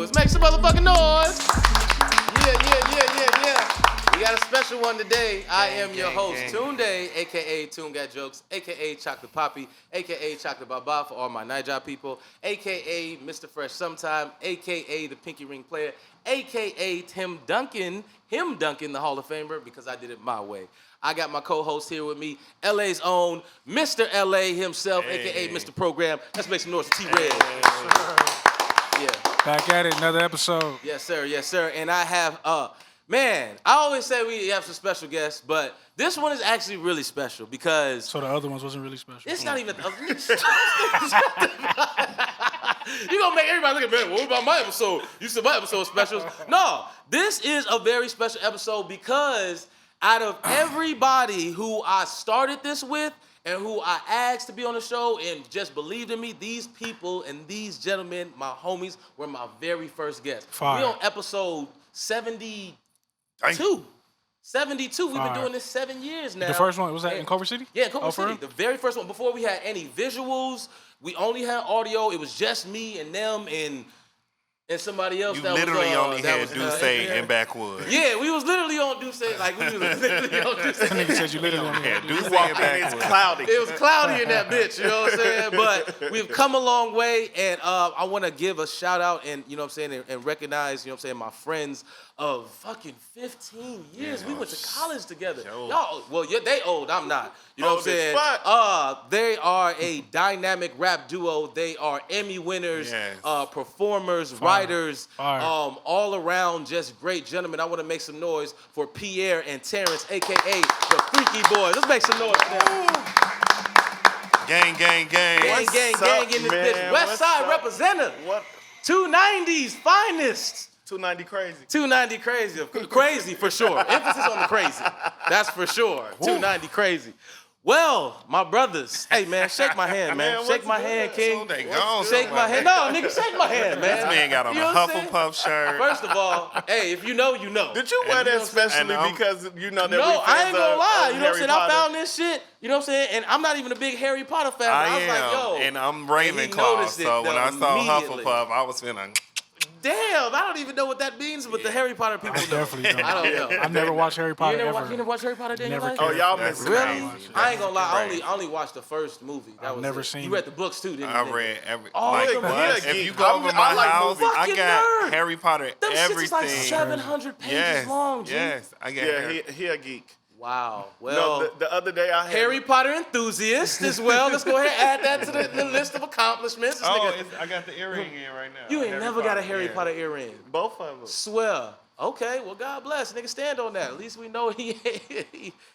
Backwoods. Make some motherfucking noise. Yeah. We got a special one today. I am your host, Tunde, a.k.a. TunGotJokes, a.k.a. Chocolate Papí, a.k.a. Chocolate Baba for all my night job people, a.k.a. Mr. Fresh Sometime, a.k.a. the Pinky Ring Player, a.k.a. him Duncan, the Hall of Famer, because I did it my way. I got my co-host here with me, LA's own Mr. LA himself, a.k.a. Mr. Program. Let's make some noise for T-Red. Yeah. Back at it, another episode. Yes, sir. And I have, man, I always say we have some special guests, but this one is actually really special because... So the other ones wasn't really special? It's not even... You gonna make everybody look at me, what about my episode? You said my episode specials. No, this is a very special episode because out of everybody who I started this with and who I asked to be on the show and just believed in me, these people and these gentlemen, my homies, were my very first guests. Fire. We on episode 72. 72. We've been doing this 7 years now. The first one, was that in Culver City? Yeah, Culver City. The very first one. Before we had any visuals, we only had audio. It was just me and them and somebody else. You that literally was, only had Dussé and Backwoods. Yeah, we was literally on Dussé. Like, we was literally on Dussé. That nigga said you literally only had Dussé and Backwoods. It's cloudy. It was cloudy in that bitch, you know what I'm saying? But we've come a long way, and I want to give a shout out and, you know what I'm saying, and recognize, you know what I'm saying, my friends of fucking 15 years. We went to college together. Y'all, well, they old, I'm not. You know what I'm saying? They are a dynamic rap duo. They are Emmy winners, performers, writers, all around just great gentlemen. I want to make some noise for Pierre and Terrence, a.k.a. the Freaky Boiz. Let's make some noise for them. Gang. Gang in this bitch. Westside representative. What? 290's finest. 290 crazy. 290 crazy. Crazy for sure. Emphasis on the crazy. That's for sure. 290 crazy. Well, my brothers. Hey, man, shake my hand, man. Shake my hand, King. Shake my hand. No, nigga, shake my hand, man. This man got on a Hufflepuff shirt. First of all, hey, if you know, you know. Did you wear that especially because you know that No, I ain't gonna lie. You know what I'm saying? Potter? I found this shit. You know what I'm saying? And I'm not even a big Harry Potter fan. But I was like, yo. And I'm Ravenclaw, so when I saw Hufflepuff, I was feeling... Damn, I don't even know what that means, but the Harry Potter people I definitely don't. I don't know. I've never watched Harry Potter You ever. never watched Harry Potter day in your life? Oh, y'all missed Really? out. I ain't gonna lie. I only watched the first movie. That I've was never it. seen You read the books too, didn't you? I read every... Oh, if you go over my house, I got Harry Potter, Them everything. shits is like 700 pages long, G. Yes, I got Harry. He a geek. Wow. Well, No, the other day I had Harry Potter enthusiast as well. Let's go ahead and add that to the list of accomplishments. This nigga, I got the earring in right now. you ain't never got a Harry Potter earring. both of them. Swear. Okay, well, God bless. Nigga, stand on that. At least we know he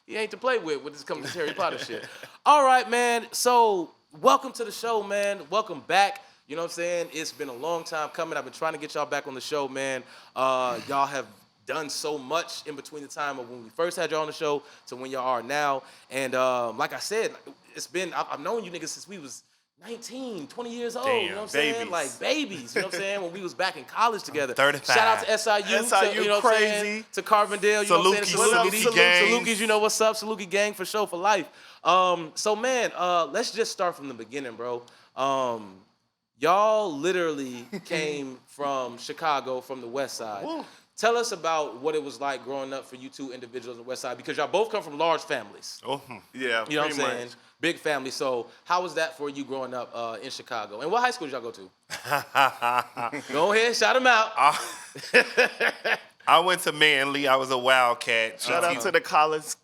ain't to play with when this comes to Harry Potter shit. All right, man. So, welcome to the show, man. Welcome back. You know what I'm saying? It's been a long time coming. I've been trying to get y'all back on the show, man. Y'all have done so much in between the time of when we first had y'all on the show to when y'all are now. And like I said, it's been, I've known you niggas since we was 19, 20 years old. Damn, you know what I'm saying? babies. Like babies, you know what I'm saying? When we was back in college together. 35. Shout out to SIU, to, you know what I'm saying? To Carbondale, you know what I'm saying? Saluki gang. Salukis, you know what's up? Saluki gang for sure, for life. So man, let's just start from the beginning, bro. Y'all literally came from Chicago, from the west side. Woo. Tell us about what it was like growing up for you two individuals on the west side, because y'all both come from large families. Oh, Yeah, You know what I'm pretty saying? much. Big family. So how was that for you growing up in Chicago? And what high school did y'all go to? Go ahead, shout them out. I went to Manly. I was a Wildcat. Shout out to the Collins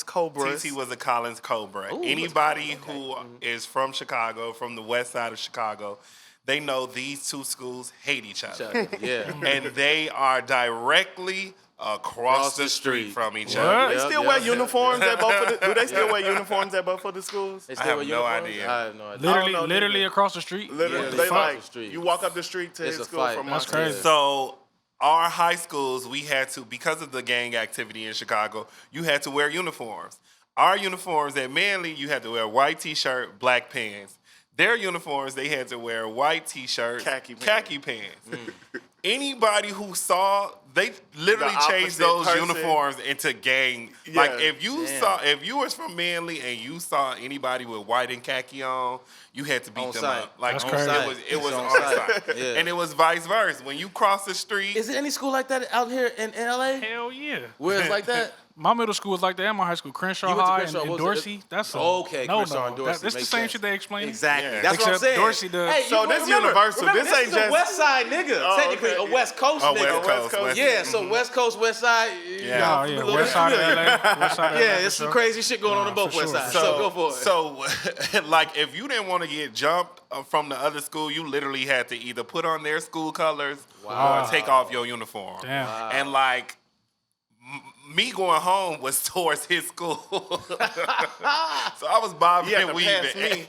Cobras. TT was a Collins Cobra. Ooh, Anybody who is from Chicago, from the west side of Chicago, they know these two schools hate each other. Yeah. And they are directly across the street from each What? other. They still wear uniforms at both of the, do they still wear uniforms at both of the schools? They I still have wear no uniforms? idea. I have no idea. don't know, Literally nigga. across the street? Literally, Yeah, they the like, street. you walk up the street to It's his a school fight. from That's my crazy. So our high schools, we had to, because of the gang activity in Chicago, you had to wear uniforms. Our uniforms at Manly, you had to wear a white T-shirt, black pants. Their uniforms, they had to wear white T-shirts, Khaki pants. Anybody who saw they literally The changed opposite those person. uniforms into gang. Yeah. Like if you was from Manly and you saw anybody with white and khaki on, you had to beat On them site. up. Like That's crazy. it was On on site. site. Yeah. And it was vice versa. When you cross the street, Is there any school like that out here in LA? Hell yeah. Where it's like that? My middle school was like that, and my high school, Crenshaw You went to High Crenshaw, and what was Dorsey. it? That's a Okay, no, Crenshaw no. and Dorsey It's the makes same sense. shit they explained. Exactly. Yeah. That's what I'm Except saying. Dorsey does. Hey, So you this remember, universal. Remember, This ain't is a just- West Side nigga. Oh, Technically, okay. a West Coast Oh, nigga. West Coast, West- Yeah, so West Coast, West Side. Yeah. Oh, yeah, West Side of LA. West Side of LA, Yeah, for it's some sure. crazy shit going on both for West sure, Sides. for So go for it. So, like, if you didn't want to get jumped from the other school, you literally had to either put on their school colors or take off your uniform. Damn. And like, me going home was towards his school, so I was bobbing You had and to pass weaving. me.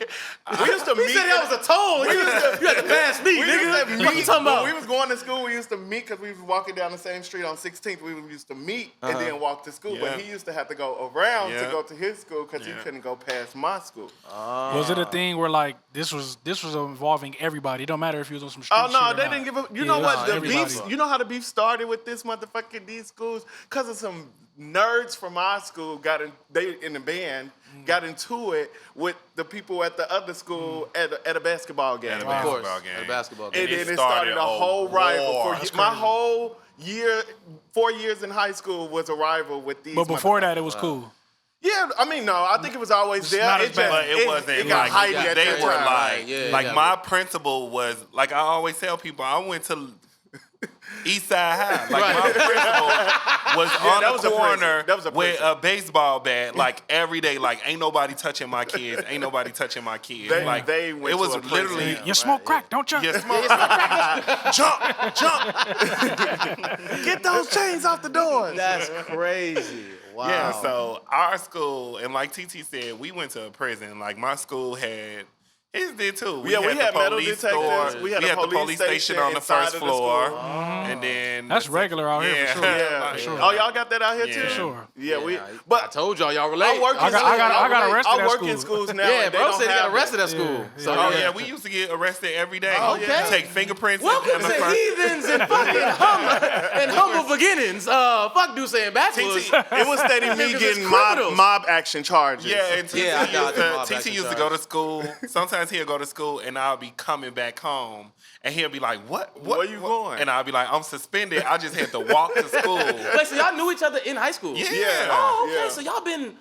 We used to He meet. said that was a toll. You had to pass me, We nigga. used to What you meet talking about? when we was going to school. We used to meet because we was walking down the same street on 16th. We used to meet and then walk to school. But Yeah. he used to have to go around to Yeah. go to his school because he Yeah. couldn't go past my school. Was it a thing where like this was involving everybody? It don't matter if you was on some street Oh shit no, or they not. didn't give a. You Yeah, know it what? was The everybody. beef. You know how the beef started with this motherfucking these schools? Because of some nerds from our school they in the band got into it with the people at the other school at a basketball game. At a Of course, basketball game. at a basketball And game. then it started a whole rival. war. For That's my crazy. whole year, 4 years in high school was a rival with these. But before that, it was cool. Yeah, I mean, no, I think it was always It's there. not as It bad. But it wasn't It got like hyped at they that were time. like, Yeah, like yeah. my principal was like I always tell people I went to East Side High. Like my principal was on that the was a corner prison. That was a with prison. a baseball bat, like every day. Like ain't nobody touching my kids. Ain't nobody touching my kids. They- like they went it was to a prison. literally Yeah. You smoke crack, don't you? yes, jump. Get those chains off the doors. That's crazy. Wow. Yeah, so our school, and like TT said, we went to a prison. Like my school had, his did too. Yeah, we had the metal police detectors. store. We had a the police police station station on the inside first of the floor. school. And then That's regular out here for sure. Yeah. Like, sure. Oh, y'all got that out here Yeah. too? For sure. Yeah, we. I But told y'all relate. I work in I got schools. arrested I at work in school. schools now. Yeah, and they bro don't said he got have arrested that. at school. Yeah. So Oh yeah, we used to get arrested every day. Okay. Take fingerprints. Welcome in the to front. Heathens and fucking humble beginnings. Fuck Dussé and Backwoods. It was steady me Niggas is getting criminals. mob action charges. Yeah, and TT, Yeah, I got the mob TT action used to charge. go to school. Sometimes he'll go to school, and I'll be coming back home, and he'll be like, "What? Where you going?" And I'll be like, "I'm suspended. I just had to walk to school." Wait, so y'all knew each other in high school? Yeah. Oh, okay. Yeah. So y'all been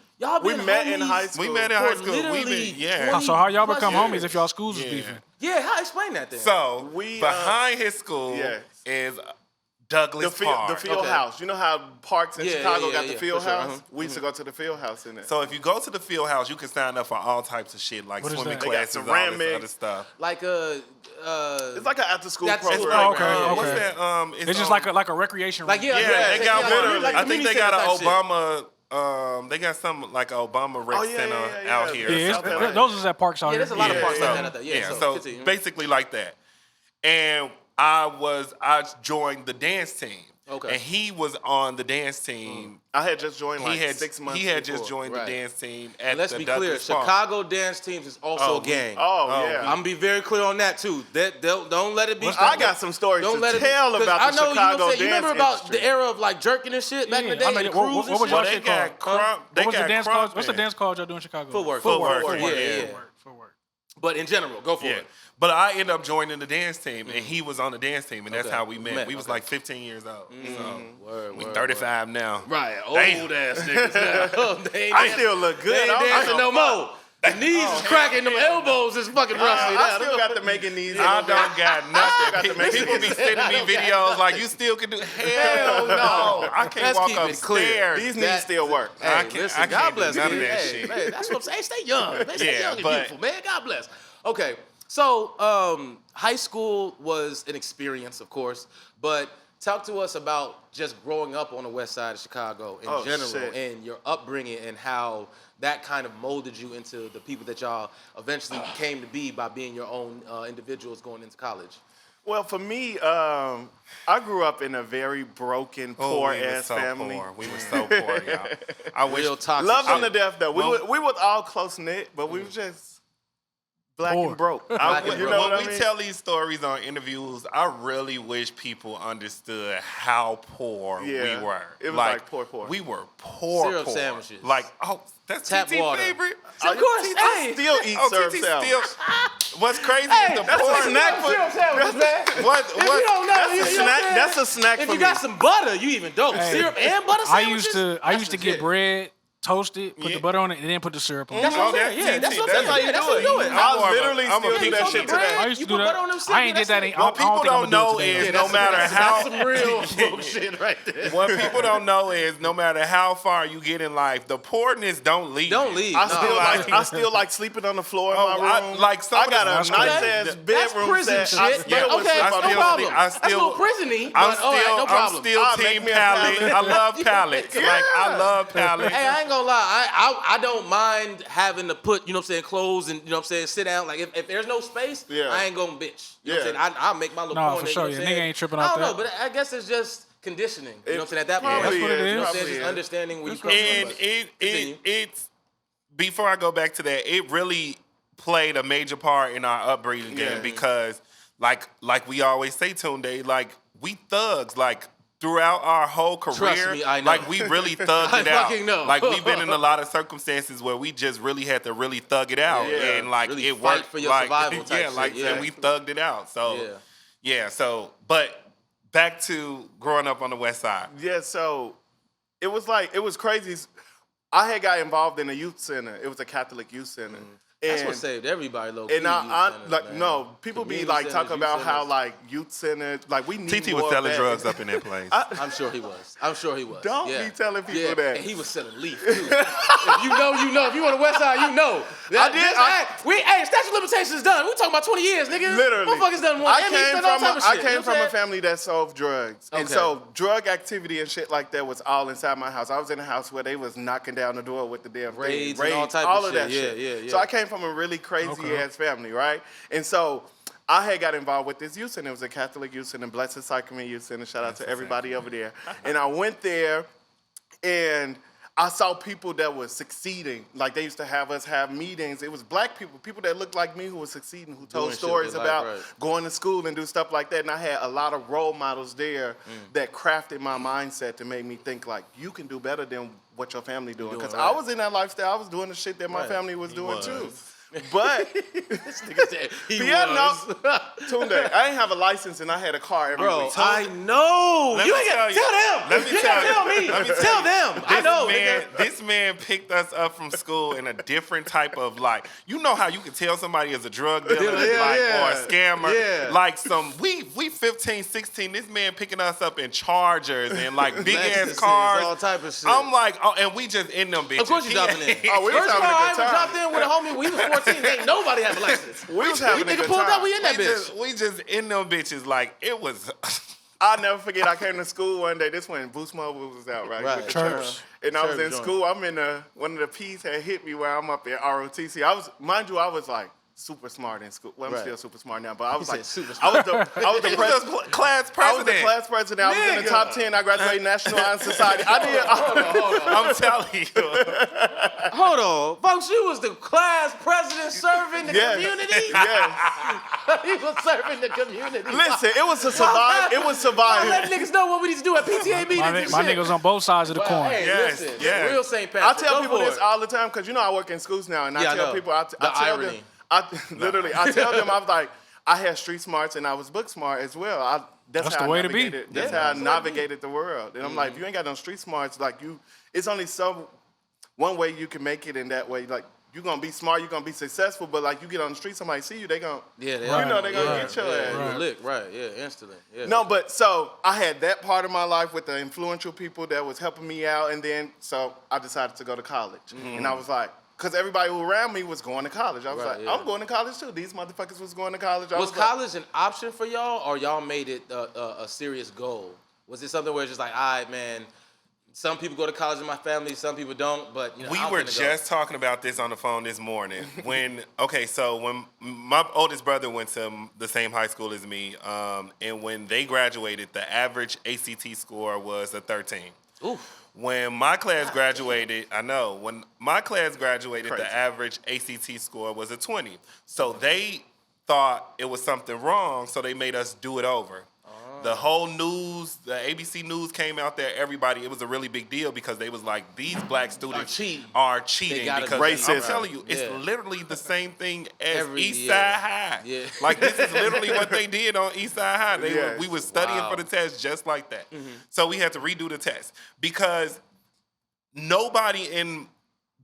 We met in homies high school. We met in for high school. We literally been, yeah. 20 So how y'all plus become years. homies if y'all schools was Yeah. beefing? Yeah, how explain that then? So We, behind his school yes. is Douglas The Park. field Okay. house. You know how parks in Yeah, Chicago yeah, got yeah, the field for sure, house? uh-huh. We used to go to the field house in there. So if you go to the field house, you can sign up for all types of shit like What is swimming that? They got classes, all ceramics. this other stuff. like it's like an after school That's- program. it's- Oh, okay, okay. What's that? It's just like a recreation. like room. Yeah, they got literally. one. I think they got a an Obama. They got some like an Obama rec Oh, yeah, center yeah, yeah, out yeah. here. Yeah, South LA. those is at parks out Yeah, here. there's a lot of parks so, like that. Yeah, so continue. basically like that. And I joined the dance team. Okay. And he was on the dance team. I had just joined like he had 6 months He had before. just joined Right. the dance team And at let's the be clear, Douglas Park. Chicago dance teams is also Oh, a gang. Oh, yeah. I'm gonna be very clear on that too. Don't let it be. I got some stories Don't to let it tell be, 'cause about I the know Chicago you remember dance about industry. the era of like jerking and shit back in the Yeah, day, I mean, and what- cruise what and was shit. y'all Well, they shit got called? crump. They What was the got dance crump called? What's the band. dance called y'all do in Chicago? Footwork. Footwork, Yeah, yeah. yeah. Footwork. But in general, go for Yeah. it. But I ended up joining the dance team, and he was on the dance team, and that's Okay. how we met. Met, We was okay. like 15 years old. So Word, we word, 35 now. Right, old Damn. ass niggas. Now. They ain't I dan- still look good. They ain't I'm- dancing I'm- no more. The knees is cracking, them elbows is fucking rusty. I still got the making these. I don't got got nothing. to make People it. be sending me videos like, you still can do. Hell no. I can't Let's walk keep it clear. upstairs. These That- knees still work. Hey, I can't- listen, I God can't do bless none you. of that Hey, shit. man, that's what I'm saying. Stay young. Man, stay Yeah, young and but- beautiful, man. God bless. Okay, so high school was an experience, of course, but talk to us about just growing up on the west side of Chicago in Oh, general shit. and your upbringing and how that kind of molded you into the people that y'all eventually came to be by being your own individuals going into college. Well, for me, I grew up in a very broken, poor we were ass so family. poor. We were so poor, y'all. I wish. Real toxic Love them shit. to death, though. Well- We were all close knit, but we were just black Poor. and broke. When what we tell these stories on interviews, I really wish people understood how poor we Yeah. were. It was like poor. We were poor. Syrup poor. sandwiches. Like, oh, that's Tap TT's water. favorite. Of course, I hey. still eat syrup TT sandwich. What's crazy Hey, is the that's poor. a snack for Syrup sandwiches, man. What? If you don't know, That's you a know snack. what I'm That's saying? a snack If for you me. got some butter, you even dope. Hey. Syrup and butter I sandwiches. used to get bread, toast it, put Yeah. the butter on it, and then put the syrup on it. That's what I'm Oh, saying. that's Yeah, that's TT. what I'm saying. That's how you That's do what it. you do it. I literally I'm a still do piece that of shit bread. today. I used You to do put that. butter on them I ain't did cigarettes, that. that's it. I don't people think I'm don't know gonna do it today. is no matter how. That's some real bullshit right there. What people don't know is no matter how far you get in life, the poorness don't leave. Don't you. leave. I No. still like sleeping on the floor in Oh, my room. like some I of got the- a That's nice crazy. ass That's bedroom prison set. I shit. still Yeah. would Okay, sleep on no the floor. problem. I That's a still- little prison-y, I'm but all right, no still, problem. I'm still Make team me a palate. palate. I love palettes. Like I love palettes. Hey, I ain't gonna lie. I don't mind having to put, you know what I'm saying, clothes and, you know what I'm saying, sit down. Like, if there's no space, Yeah. I ain't gonna bitch. You know what I'm Yeah. saying? I'll make my little Nah, corner, for you sure. know what Yeah, I'm nigga saying? ain't tripping I off don't know, that. but I guess it's just conditioning. You know what I'm saying? At that Probably point, That's what it you know is. what I'm saying? Probably Just is. understanding where you come And from. Continue. it's before I go back to that, it really played a major part in our upbringing Yeah. because like we always say, Tunde, like we thugs, like throughout our whole career, me, I know. like we really thugged I it out. fucking know. Like we've been in a lot of circumstances where we just really had to really thug it out, Yeah. and like Really it fight worked for your like, survival type yeah, shit, like yeah. and we thugged it out. So Yeah. so but back to growing up on the West Side. Yeah, so it was crazy. I had got involved in a youth center. It was a Catholic youth center. That's And- what saved everybody, low And I centers, like man. no people be Community like centers, talking youth about how centers. like youth centers like we need TT more was of selling that. drugs up in that place. I'm sure he was. Don't Yeah. be telling people Yeah, that. And he was selling leaf too. If you know, you know. If you on the West Side, you know. I did. Hey, statute of limitations is done. We talking about 20 years, nigga. Literally, Motherfuckers done one. Emmy spent all type of shit. I You know came what from I'm a saying? family that sold drugs, and Okay. so drug activity and shit like that was all inside my house. I was in a house where they was knocking down the door with the damn thing. Raids and all type of that shit. shit. Yeah, yeah. So I came from a really crazy ass family, right? And so I had got involved with this youth center. It was a Catholic youth center, Blessed Sacrament Youth Center. Shout out to everybody over there. And I went there, and I saw people that were succeeding. Like they used to have us have meetings. It was black people, people that looked like me who were succeeding, who told Doing shit stories they like, about right. going to school and do stuff like that. And I had a lot of role models there that crafted my mindset to make me think like you can do better than what your family doing. doing Because right. I was in that lifestyle. I was doing the shit that my Right. family was doing was. too. But This nigga said he Pierre, was. Tunde, I ain't have a license and I had a car every Bro, week. I know. Let You me ain't tell got you. tell them. Let me You tell gotta you. tell me. Let me Tell tell them. I know. nigga. This man picked us up from school in a different type of like, you know how you can tell somebody is a drug dealer Yeah, like, yeah. or a scammer. Yeah. Like we 15, 16, this man picking us up in Chargers and like big ass Lexuses, cars. all type of shit. I'm like, oh, and we just in them bitches. Of course you dropping in. Oh, we was First of all, having a I good even time. dropped in with a homie when he was 14. Ain't nobody have a license. We was having a nigga good pulled time. up, we in that bitch. We just in them bitches. Like it was. I'll never forget. I came to school one day. This when Boost Mobile was out, right? Right. With the Church. And I was Church in joint. school. I'm in one of the P's had hit me where I'm up at ROTC. Mind you, I was like super smart in school. Well, I'm Right. still super smart now, but I was He like, said super I was the He was the class I was the president. class president. I was in the Nigga. top 10. I graduated National Honor Society. I did. I'm telling you. Hold on. Folks, you was the class president serving the Yes. community? Yes. He was serving the community. Listen, it was a survive. It was I'll let surviving. niggas know what we need to do at PTA meetings and My shit. niggas on both sides of the Well, coin. hey, Yes, listen, yes. real St. I Patrick. tell Go people for this it. all the time because you know I work in schools now, and Yeah, I I tell know. people, I The tell them, irony. literally, I tell them, I was like, I had street smarts and I was book smart as well. That's That's how the Mm-hmm. way to be. That's how I navigated the world. And I'm like, if you ain't got no street smarts, like it's only one way you can make it in that way. Like you're gonna be smart, you're gonna be successful, but like you get on the street, somebody see you, they gonna, Yeah, they you are. know, they gonna Right. get your Yeah, ass. you Right. lick, right, yeah, instantly. Yeah. No, but so I had that part of my life with the influential people that was helping me out, and then so I decided to go to college, and I was like, because everybody who around me was going to college. I was Right, like, yeah. I'm going to college too. These motherfuckers was going to college. I Was was like, college an option for y'all, or y'all made it a serious goal? Was it something where it's just like, all right, man, some people go to college in my family, some people don't, but you know, We I'm were finna just talking about this on the phone this morning. When my oldest brother went to the same high school as me, and when they graduated, the average ACT score was a 13. go. Oof. When my class graduated, when my class graduated, Crazy. the average ACT score was a 20. So they thought it was something wrong, so they made us do it over. The whole news, the ABC News came out there, everybody, it was a really big deal because they was like, these black students are cheating because racism. I'm telling you, it's literally the same thing as East yeah. Side High. Yeah. Like, this is literally what they did on East Side High. We was studying for the test just like that. So we had to redo the test because nobody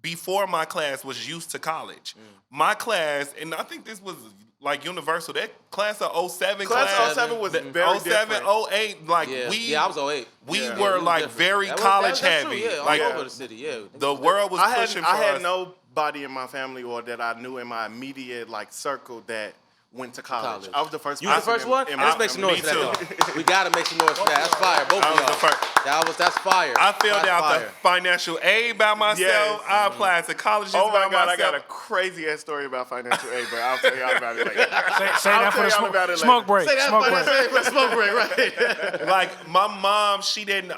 before my class was used to college. My class, and I think this was like universal, that class of 07 Class of 07 was very 07, different. 08, like I was 08. we Yeah. were Yeah, like different. very That's college true, heavy. yeah, all Like over the city, yeah. the world was pushing for I had us. nobody in my family or that I knew in my immediate circle that went to college. I was the first. You was the first one? in Let's my make some family. noise for that, though. We gotta make some noise for that. That's fire. Both I of was the y'all. first. That's fire. I filled That's out fire. the financial aid by myself. Yes. I applied to colleges Oh my by God, myself. I got a crazy ass story about financial aid, but I'll tell y'all about it later. Say I'll that for tell the y'all about it smoke break. Say that Smoke for break. that smoke break, right? Like, my mom,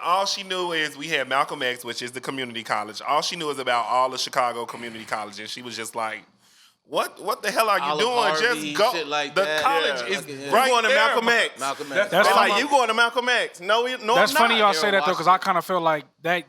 all she knew is we had Malcolm X, which is the community college. All she knew is about all the Chicago community college. And she was just like, what the hell are you Olive doing? Harvey, Just go. shit like the that. college Yeah. is Yeah. right You going to there. Malcolm X? Malcolm X. That's They're funny. like, you going to Malcolm X? No, That's I'm funny not. y'all say that though, because I Washington. kind of feel like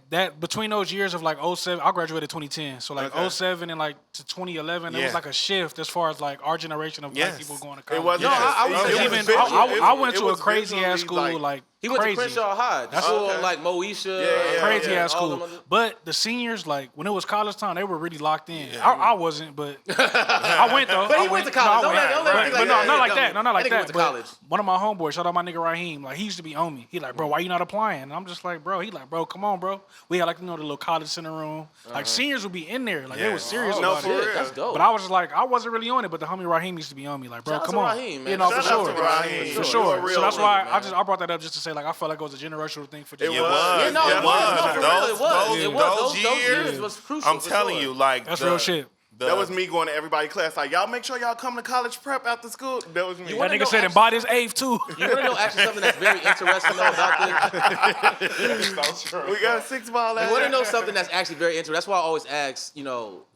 that between those years of like 07, I graduated 2010, so like Okay. 07 and like to 2011, there Yeah. was like a shift as far as like our generation of black Yes. people going to college. It wasn't. No, I would say it was Even visual- I went it to a was crazy ass visually, school like He went crazy. to Crenshaw High. That's Okay. like Moesha. Yeah, Crazy ass all school, them other- but the seniors, like when it was college time, they were really locked in. I wasn't, but I went though. But he I went to No, I college. Don't went. let him think But like no, that. not like He that. No, not like nigga that. went to But college. one of my homeboys, shout out my nigga Raheem, like he used to be on me. He like, bro, why you not applying? And I'm just like, bro. He like, bro, come on, bro. We had like the little college center room. Like seniors would be in there. Like they was serious No, about for it. real. That's dope. But I was just like, I wasn't really on it. But the homie Raheem used to be on me. Like, bro, Shout out come to on. Raheem, man. You know, for Shout out sure. to Raheem. For You're a sure. real So that's why nigga, man. I brought that up just to say like I felt like it was a generational thing for just It It was. was. Yeah, no, it it was. No, for real, Those- it was. those- It was. those Those years years was crucial. I'm for telling sure. you, like That's real shit. That was me going to everybody's class like, y'all make sure y'all come to college prep after school. That was me. You That wanna nigga know said and actually- buy this eighth too. You want to know actually something that's very interesting though about this? We got 6 ball out You want to there. know something that's actually very interesting? That's why I always ask,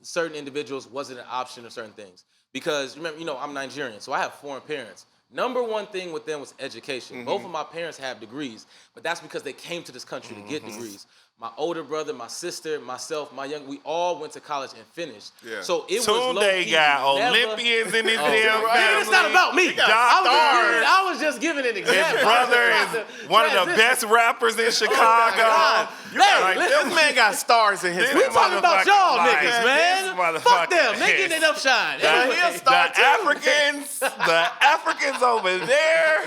certain individuals, was it an option or certain things? Because remember, I'm Nigerian, so I have foreign parents. Number one thing with them was education. Both of my parents have degrees, but that's because they came to this country to get degrees. My older brother, my sister, myself, we all went to college and finished. Yeah. So it was Tunde low-key got never- Olympians in his Oh, damn right. family. Nigga, it's not about me. Got I was just giving an example. His brother I was is just trying to one of the transition. best rappers in Chicago. God. Hey, Like, listen, This man got stars in his This we family. talking about y'all motherfucker, niggas, like, man. this motherfucker Fuck them. They is- getting enough shine. The, Anyway, he a star the too. Africans over there,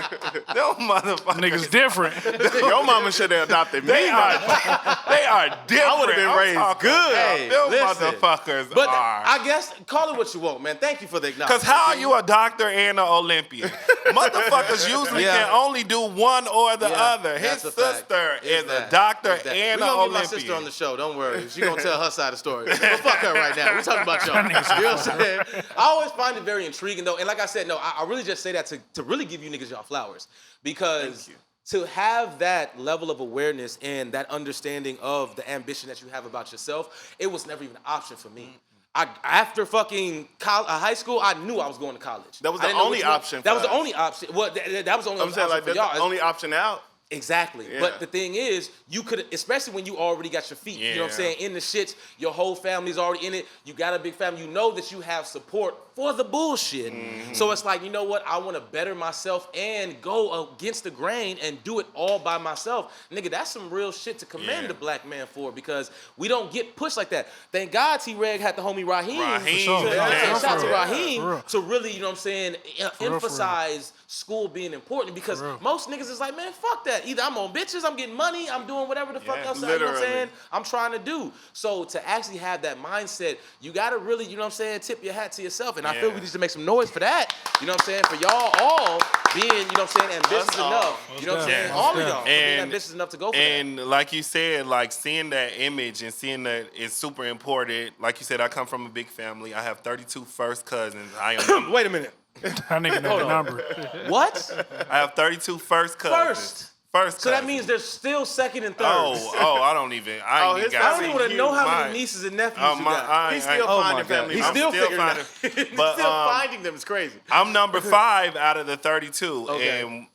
them motherfuckers. Niggas different. Your mama should have adopted me. They are different. I would've been I'm raised talking good. about Hey, them listen. motherfuckers But are. I guess call it what you want, man. Thank you for the acknowledgement. Because how are you a doctor and an Olympian? Motherfuckers usually Yeah. can only do one or the Yeah, other. His that's a fact. sister is a that. doctor It's that. and we an gonna get my Olympian. sister on the show. Don't worry. She gonna tell her side of the story. But fuck her right now. We talking about y'all. You know what I'm saying? I always find it very intriguing though. And like I said, no, I really just say that to really give you niggas y'all flowers. Because to have that level of awareness and that understanding of the ambition that you have about yourself, it was never even an option for me. After fucking high school, I knew I was going to college. That was I the didn't know only which one. option That for was the us. only option. Well, that was the only I'm saying option like for that's y'all. the only option out. Exactly. Yeah. But the thing is, you could, especially when you already got your feet, you know what I'm Yeah. saying, in the shits, your whole family's already in it, you got a big family, you know that you have support for the bullshit. So it's like, you know what, I want to better myself and go against the grain and do it all by myself. Nigga, that's some real shit to commend Yeah. the black man for, because we don't get pushed like that. Thank God T-Reg had the homie Raheem. Raheem, sure. To, yeah. shout out to For real. Raheem For real. to really, you know what I'm saying, real, for real. emphasize school being important, because real. most niggas is like, man, fuck that. Either I'm on bitches, I'm getting money, I'm doing whatever the fuck Yeah, else, you know what I'm literally. saying, I'm trying to do. So to actually have that mindset, you gotta really, you know what I'm saying, tip your hat to yourself. And I feel Yeah. we need to make some noise for that. You know what I'm saying? For y'all all being, you know what I'm saying, ambitious Us all. enough. You know what I'm saying? Yeah. All of y'all for being And- ambitious enough to go for that. And like you said, like seeing that image and seeing that is super important. Like you said, I come from a big family. I have 32 first cousins. I am Wait a minute. That nigga know the number. What? I have 32 first cousins. First. First So that cousin. means there's still second and third. I don't even. I Oh, ain't even his got I don't even want to know how my- many nieces and nephews you got. He's still finding family. He's I'm still still figuring it out. finding- He's but, still finding them. It's crazy. I'm number 5 out of the 32, Okay. and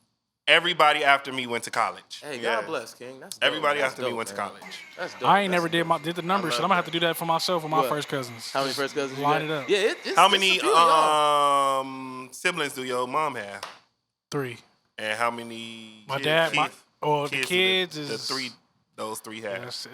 everybody after me went to college. Hey, Yeah. God bless, King. That's dope. Everybody That's after me dope, went to man. college. That's dope. I ain't That's never did the numbers, so I'm gonna have to do that for myself with my What? first cousins. How many first cousins you Line got? it up. Yeah, it's How it's a many few of y'all. siblings do your mom have? 3. And how many? My dad, the kids kids do is those three have. it's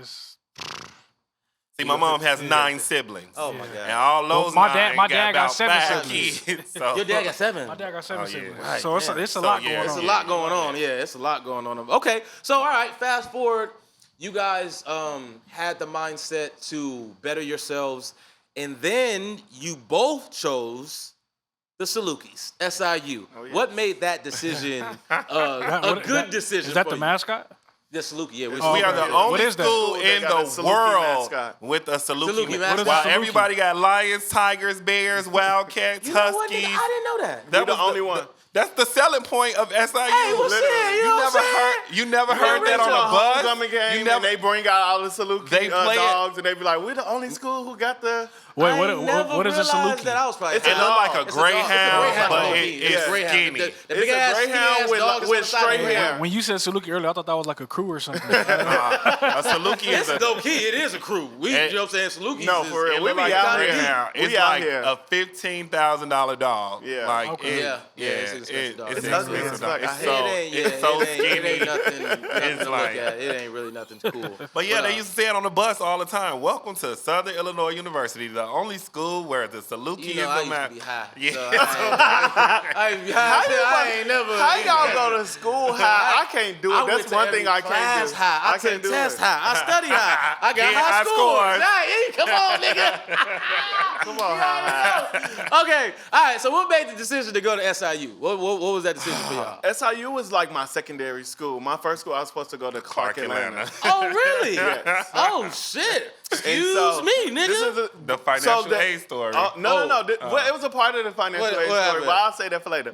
See, my mom has 9 siblings. Oh my And God. all those my 9 dad got got about 7 5 siblings. kids. So. Your dad got 7. my dad got 7 Oh, yeah. siblings, Right, so it's man. a So, lot yeah, going It's on. a lot going on. Yeah, it's a lot going on. Okay, so all right, fast forward. You guys had the mindset to better yourselves, and then you both chose the Salukis, SIU. Oh, yeah. What made that decision a good decision? Is that for the you? mascot? The Saluki, yeah. We Oh, are okay. the What only is that? school They in got a the Saluki world mascot. with a Saluki. Saluki mascot. While What is a Saluki? everybody got lions, tigers, bears, wildcats, You know what, nigga? huskies. I didn't know that. That We the was only one. That's the selling point of SIU. Hey, well, shit, literally. you know what I'm saying? You never We heard went that to on a a bus. homecoming game, You never. and they bring out all the Saluki They play it. dogs, and they be like, "We're the only school who got the." Wait, I what ain't never is a realized Saluki? that I was probably. It's a It looked like a dog. It's a dog. It's a greyhound, greyhound, but low-key. it's Yeah, greyhound. skinny. The It's big a ass greyhound skinny-ass with- dog is with on the side of straight the greyhound. hair. When you said Saluki earlier, I thought that was like a crew or something. A Saluki is It's a. low key. It is a crew. We, And- you know what I'm saying? Salukis No, is, for real. It We look be like out a here. greyhound. We It's out like here. a $15,000 dog. Yeah. Like Okay. Yeah. It's an expensive dog. It's It's an ugly expensive as dog. fuck. It's I hate so, it ain't, it's so it skinny. ain't nothing It's to like- look at. It ain't really nothing cool. But yeah, they used to say it on the bus all the time. Welcome to Southern Illinois University, the only school where the Saluki You know, I is used a to be high. Yeah. So I ain't be high. I ain't never. How y'all go to school high? I can't do it. I went That's to one every thing I can't class do. high. I can't took do tests it. high. I study high. I got Get high high scores. scores. Hey, come on, nigga. Come on, high. Okay, all right. So what made the decision to go to SIU? What was that decision for y'all? SIU was like my secondary school. My first school, I was supposed to go to Clark, Atlanta. Oh, really? Oh, shit. Excuse so, me, nigga. This is The financial So the- aid story. no. Oh. Well, it was a part of the financial What aid story, happened? but I'll say that for later.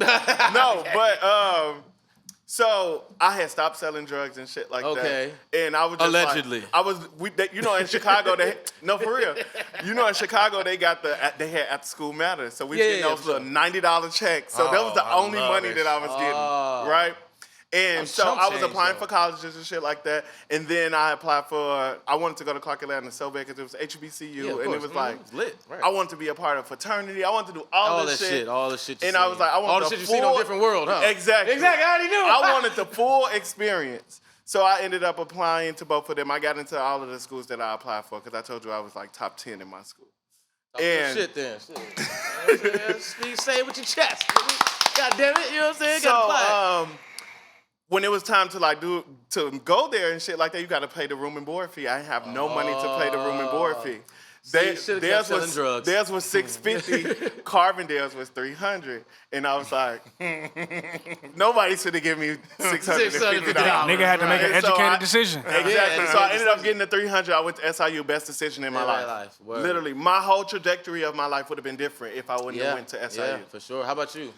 No, but so I had stopped selling drugs and shit like Okay. that. And I was just Allegedly. in Chicago, no, for real. In Chicago, they had after school matters. So we was getting Yeah, those for little $90 checks. So that was the I only love money it. that I was getting, right? And so chump I was change, applying though. for colleges and shit like that. And then I applied I wanted to go to Clark Atlanta so bad because it was HBCU. Yeah, of and it course. was like, It's lit. Right. I wanted to be a part of fraternity. I wanted to do all that this shit. All the shit. You And I was like, I want all the the shit you seen on full- Different World, huh? Exactly. Exactly. I already knew. I wanted the full experience. So I ended up applying to both of them. I got into all of the schools that I applied for because I told you I was like top 10 in my school. And Shit then. Shit. Say it with your chest. Nigga. God damn it. You know what I'm saying? Gotta apply it. When it was time to go there and shit like that, you got to pay the room and board fee. I didn't have no money to pay the room and board fee. you should've kept selling drugs. Theirs was $650. Carbondale's was $300, and I was like, nobody should have given me $650. Nigga had to make an And so educated I- decision. Exactly. Yeah, So I ended up getting the $300. I went to SIU, best decision in my Yeah, life. Word. Literally, my whole trajectory of my life would have been different if I wouldn't Yeah. have went to SIU. Yeah, for sure. How about you?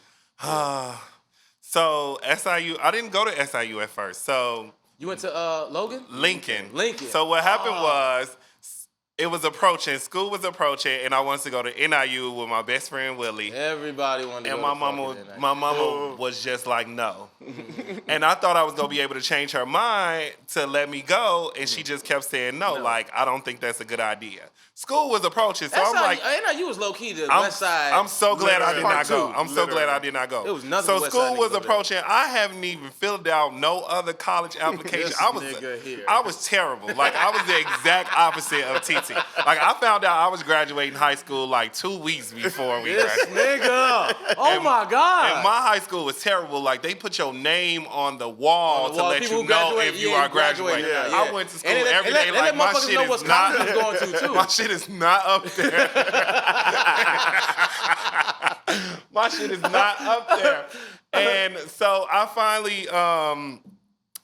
So SIU, I didn't go to SIU at first. So You went to Logan? Lincoln. Lincoln. So what happened was, it was approaching, school was approaching, and I wanted to go to NIU with my best friend Willie. Everybody wanted to And go my to mama, fucking my mama was just like, no. And I thought I was gonna be able to change her mind to let me go, and she just kept saying no. Like, I don't think that's a good idea. School was approaching, so I'm like, NIU was low key the I'm, west side. I'm so glad I did Part not go. two, I'm so glad I literally. did not go. It was nothing So but West school Side was niggas over there. approaching. I haven't even filled out no other college application. This I was nigga here. I was terrible. Like, I was the exact opposite of TT. Like, I found out I was graduating high school like 2 weeks before we This graduated. nigga. Oh my God. And my high school was terrible. Like, they put your name on the wall On the to wall. let People you who know graduate, if you yeah, are graduating. graduate, yeah, I yeah. went to school And they- every and day they like, let my motherfuckers shit know is what college not, you was going to, too. my shit is not up there. My shit is not up there. And so I finally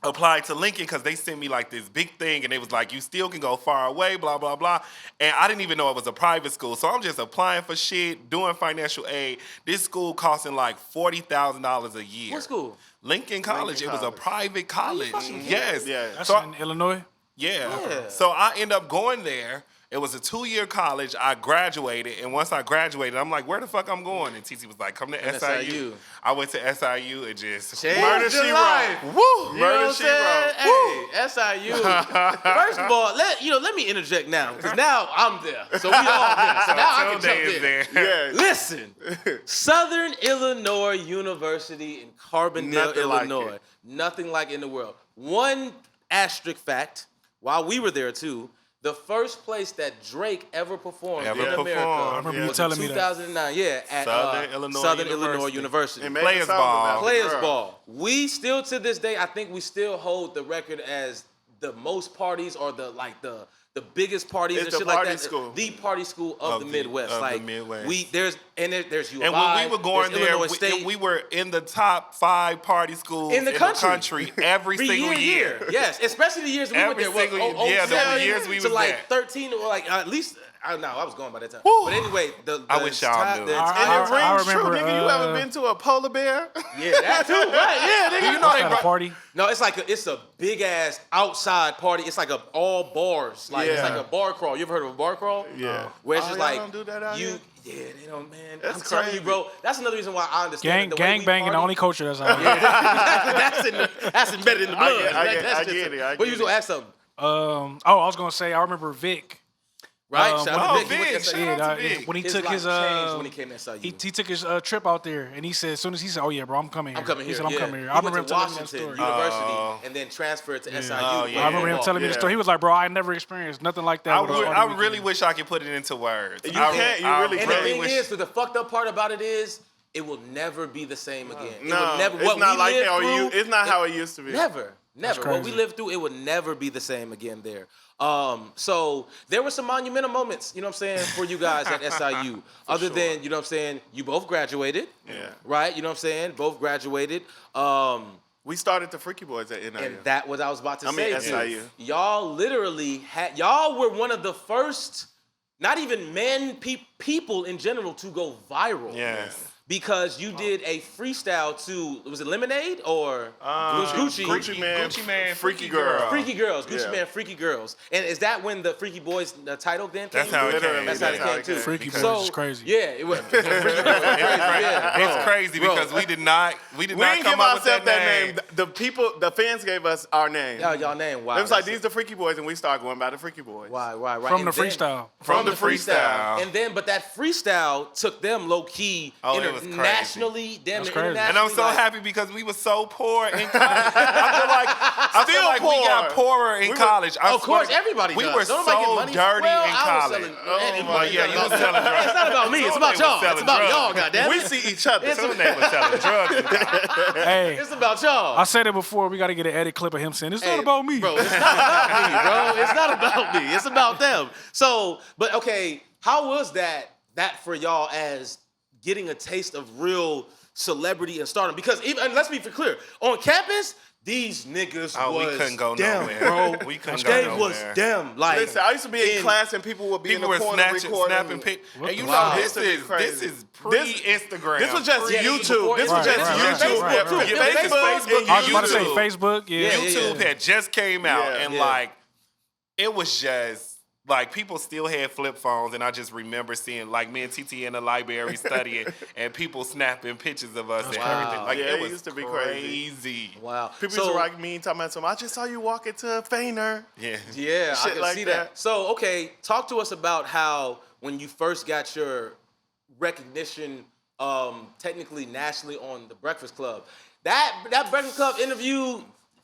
applied to Lincoln because they sent me like this big thing, and it was like, you still can go far away, blah, blah, blah. And I didn't even know it was a private school. So I'm just applying for shit, doing financial aid. This school costing like $40,000 a year. What school? Lincoln College. It was a private college. Yes. Yeah. That's So in Illinois. yeah. So I end up going there. It was a 2-year college. I graduated, and once I graduated, I'm like, where the fuck I'm going? And TT was like, come to SIU. I went to SIU and just Murder, She life. Wrote. Woo! You know Murder, what I'm She saying? Wrote. Hey, SIU. First of all, let me interject now, because now I'm there. So we all there. So now I can jump in. there. Yeah. Listen, Southern Illinois University in Carbondale, Nothing like Illinois. it. Nothing like it in the world. One asterisk fact, while we were there too, the first place that Drake ever performed in America I remember you was telling in me that. 2009. Yeah, at Southern Illinois University. University. And made Players a song ball. about the Players girl. ball. We still to this day, I think we still hold the record as the most parties or the biggest parties It's and the shit like party that. school. The party school of the Midwest. of the Like Midwest. there's U of And I, when we were going there's there, Illinois State. we were in the top 5 party schools in the country every single year. Yes, especially the years we went Every there. single year. What, Yeah, the 07 years we to was like there. 13 or like at least. I don't know. I was going by that time. Whew. But anyway, I wish y'all knew. And I it rings remember, true, nigga. You ever been to a polar bear? yeah, that too, right? Yeah, nigga. You know What they kind of party? No, it's like it's a big ass outside party. It's like all bars. Like it's Yeah. like a bar crawl. You ever heard of a bar crawl? Yeah. Where it's Oh, just y'all like don't do that out you. here? Yeah, they don't, man. That's I'm telling you, crazy. bro. That's another reason why I understand. Gang banging, the only culture that's out here. that's embedded in the blood. I get it. But you was gonna ask something, I was gonna say I remember Vic. right? Um, Shout out to oh, Vic. He went Vic, to SIU. shout out to Vic. When he His took life his changed when he came to SIU. he took his trip out there, and he said as soon as he said, "Oh yeah, bro, I'm coming here." I'm coming He here. said, "I'm yeah. coming here." He I remember him went to telling me that Washington story. University and then transferred to SIU. Oh, yeah. I remember him telling me the story. He was like, "Bro, I never experienced nothing like that." with a party I weekend." really wish I could put it into words. You can't. You really And the can't. thing wish- is, the fucked up part about it is, it will never be the same again. It No, will never. it's What not we like lived that. Or through, it's not how it used to be. Never. What we crazy. lived through, it would never be the same again there. So there were some monumental moments, you know what I'm saying, for you guys at SIU. Other than, you know what I'm saying, you both graduated. Yeah. Right? You know what I'm saying? Both graduated. We started the Freaky Boiz at NIU. And that what I was about to say. mean, too. SIU. Y'all literally y'all were one of the first, not even people in general, to go viral. Yes. Because you did a freestyle to, was it Lemonade or it was Gucci? Gucci Man, Freaky Girl. Freaky Girls, Gucci Yeah. Man, Freaky Girls. And is that when the Freaky Boiz title then came? That's how it Literally, came. That's how it came too. Freaky Because- Boiz is crazy. Yeah, it was. Freaky Boiz was crazy, yeah. It's crazy Bro. because we did not We didn't come give up with ourselves that name. The fans gave us our name. Y'all name, wow. It was like, these the Freaky Boiz, and we started going by the Freaky Boiz. Right. From And the then- freestyle. From the freestyle. And then, but that freestyle took them low key Oh, it was crazy. internationally, damn That's near crazy. internationally. And I'm so like, happy because we were so poor in college. I feel like we got poorer in college. Of course, everybody We does. were Don't nobody get so money. dirty Well, in I was college. selling- Oh, yeah, you was selling drugs. It's not about me. It's about They was y'all. It's selling about drugs. y'all, goddamn. We see each other. It's- Soon they were selling drugs in college. Hey, It's about y'all. I said it before. We got to get an edit clip of him saying, "It's Hey, not about me." bro. It's not about me, bro. It's not about me. It's about them. So, but okay, how was that for y'all as getting a taste of real celebrity and stardom? Because even, and let's be clear, on campus, these niggas Oh, was we couldn't go them, nowhere. bro. We couldn't They go was nowhere. them. Like, Listen, I used to be in class and people would be People in were the corner recording. snapping pics. And you Wow. know, This would be crazy. this is pre-Instagram. This was just Yeah, YouTube. before This was Instagram. just Right, YouTube. right, right, right. Yeah, Facebook Facebook and I was about to say YouTube. Facebook. Yeah. YouTube had just came out, Yeah. and Yeah. like it was just like people still had flip phones, and I just remember seeing like me and TT in the library studying, and people snapping pictures of us and Wow. everything. Like Yeah, it it was used to be crazy. wow. People So- used to write me talking about something. I just saw you walk into a fainter. Yeah. Yeah, I Shit can like see that. So, okay, talk to us about how when you first got your recognition, technically nationally on the Breakfast Club. That Breakfast Club interview,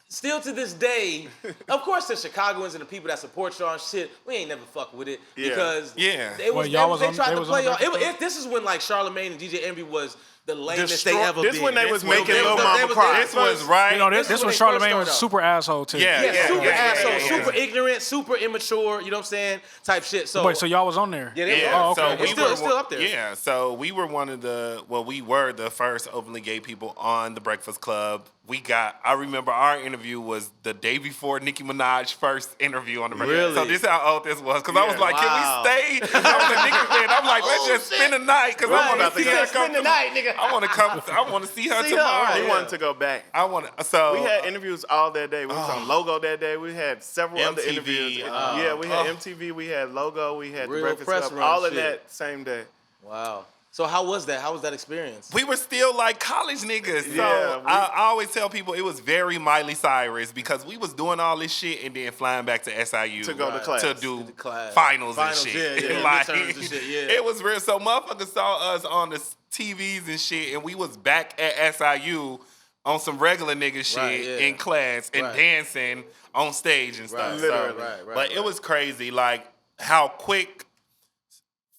still to this day, of course, the Chicagoans and the people that support y'all and shit, we ain't never fuck with it Yeah. because Yeah. they Well, y'all was they on- tried they to was play on the y'all. Breakfast Club? This is when like Charlamagne and DJ Envy was the lamest they ever This been. when they was This was- making they Lil was- Mama they was- cry. This was right. You know, This this is when was they first Charlamagne started was out. super asshole too. Yeah. Yeah, super asshole, yeah. super ignorant, super immature, you know what I'm saying? Type shit. So, Wait, so y'all was on there? yeah, they Yeah, were. Oh, okay. so It's we still- were it's still up there. Yeah, so we were we were the first openly gay people on the Breakfast Club. I remember our interview was the day before Nicki Minaj's first interview on the Breakfast Club. So Really? this is how old this was, because I was Yeah. like, Wow. can we stay? I was a nigga fan. I'm like, let's just spend the night, because Right. I want about to to see go. her Spend come the night, nigga. I want to come. I want to see her tomorrow. He wanted to go back. I want to. So We had interviews all that day. We was on Logo that day. We had several other MTV, interviews. Yeah, we had MTV, we had Logo, we had Real the Breakfast press Club, run all in shit. that same day. Wow. So how was that? How was that experience? we were still like college niggas. So Yeah, I always tell people it was very Miley Cyrus because we was doing all this shit and then flying back to SIU To go to class. to do To the class. finals and Finals, shit. yeah, Like, midterms and shit, yeah. It was real. So motherfuckers saw us on the TVs and shit, and we was back at SIU on some regular nigga shit Right, yeah. in class and Right. dancing on stage and stuff. Right, So, literally. but it was crazy, like how quick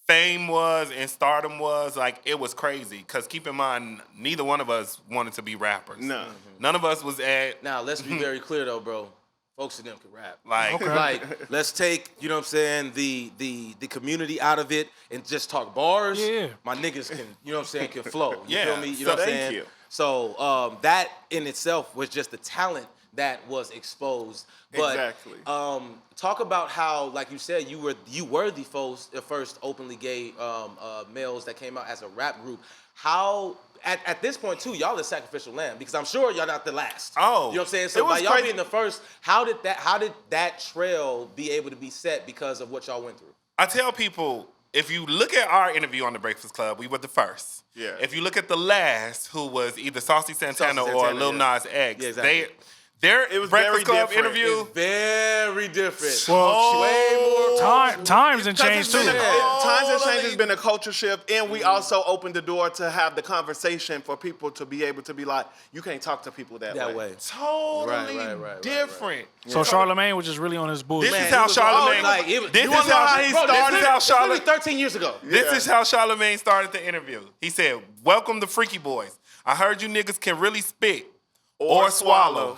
fame was and stardom was. Like it was crazy. Cause keep in mind, neither one of us wanted to be rappers. No. None of us was at Now let's be very clear though, bro. Folks in them can rap. like. Like, let's take, you know what I'm saying, the community out of it and just talk bars. Yeah. My niggas can, you know what I'm saying, can flow. You Yeah. feel me? You So know what I'm thank saying? you. So that in itself was just the talent that was exposed. But Exactly. talk about how, like you said, you were the first openly gay males that came out as a rap group. How at this point too, y'all is sacrificial lamb because I'm sure y'all not the last. Oh. You know what I'm saying? It So by was y'all crazy. being the first, how did that trail be able to be set because of what y'all went through? I tell people, if you look at our interview on the Breakfast Club, we were the first. Yeah. If you look at the last, who was either Saucy Santana, Saucy or Santana, Lil yeah. Nas X, Yeah, exactly. their was Breakfast very Club different. interview. It's very different. Well, way more times and Because changed it's too. been Yeah. times have changed. It's been a culture shift, and we also opened the door to have the conversation for people to be able to be like, you can't talk to people that way. Totally Right. different. So Charlemagne was just really on his bullshit. This Man, is how he was Charlemagne. like, it was- This you is wanna know how he he started? started. This is how This was Charlemagne. 13 years ago. This is how Charlemagne started the interview. He said, "Welcome to Freaky Boiz. I heard you niggas can really spit or swallow."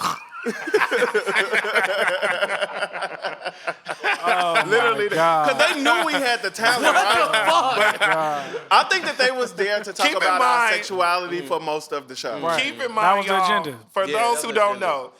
Literally, God. because they knew we had the talent. Right? I think that they was there to talk Keep in about our mind- sexuality for most of the show. Right. Keep in That mind, was the y'all, agenda. for Yeah, those that who was don't the agenda. know,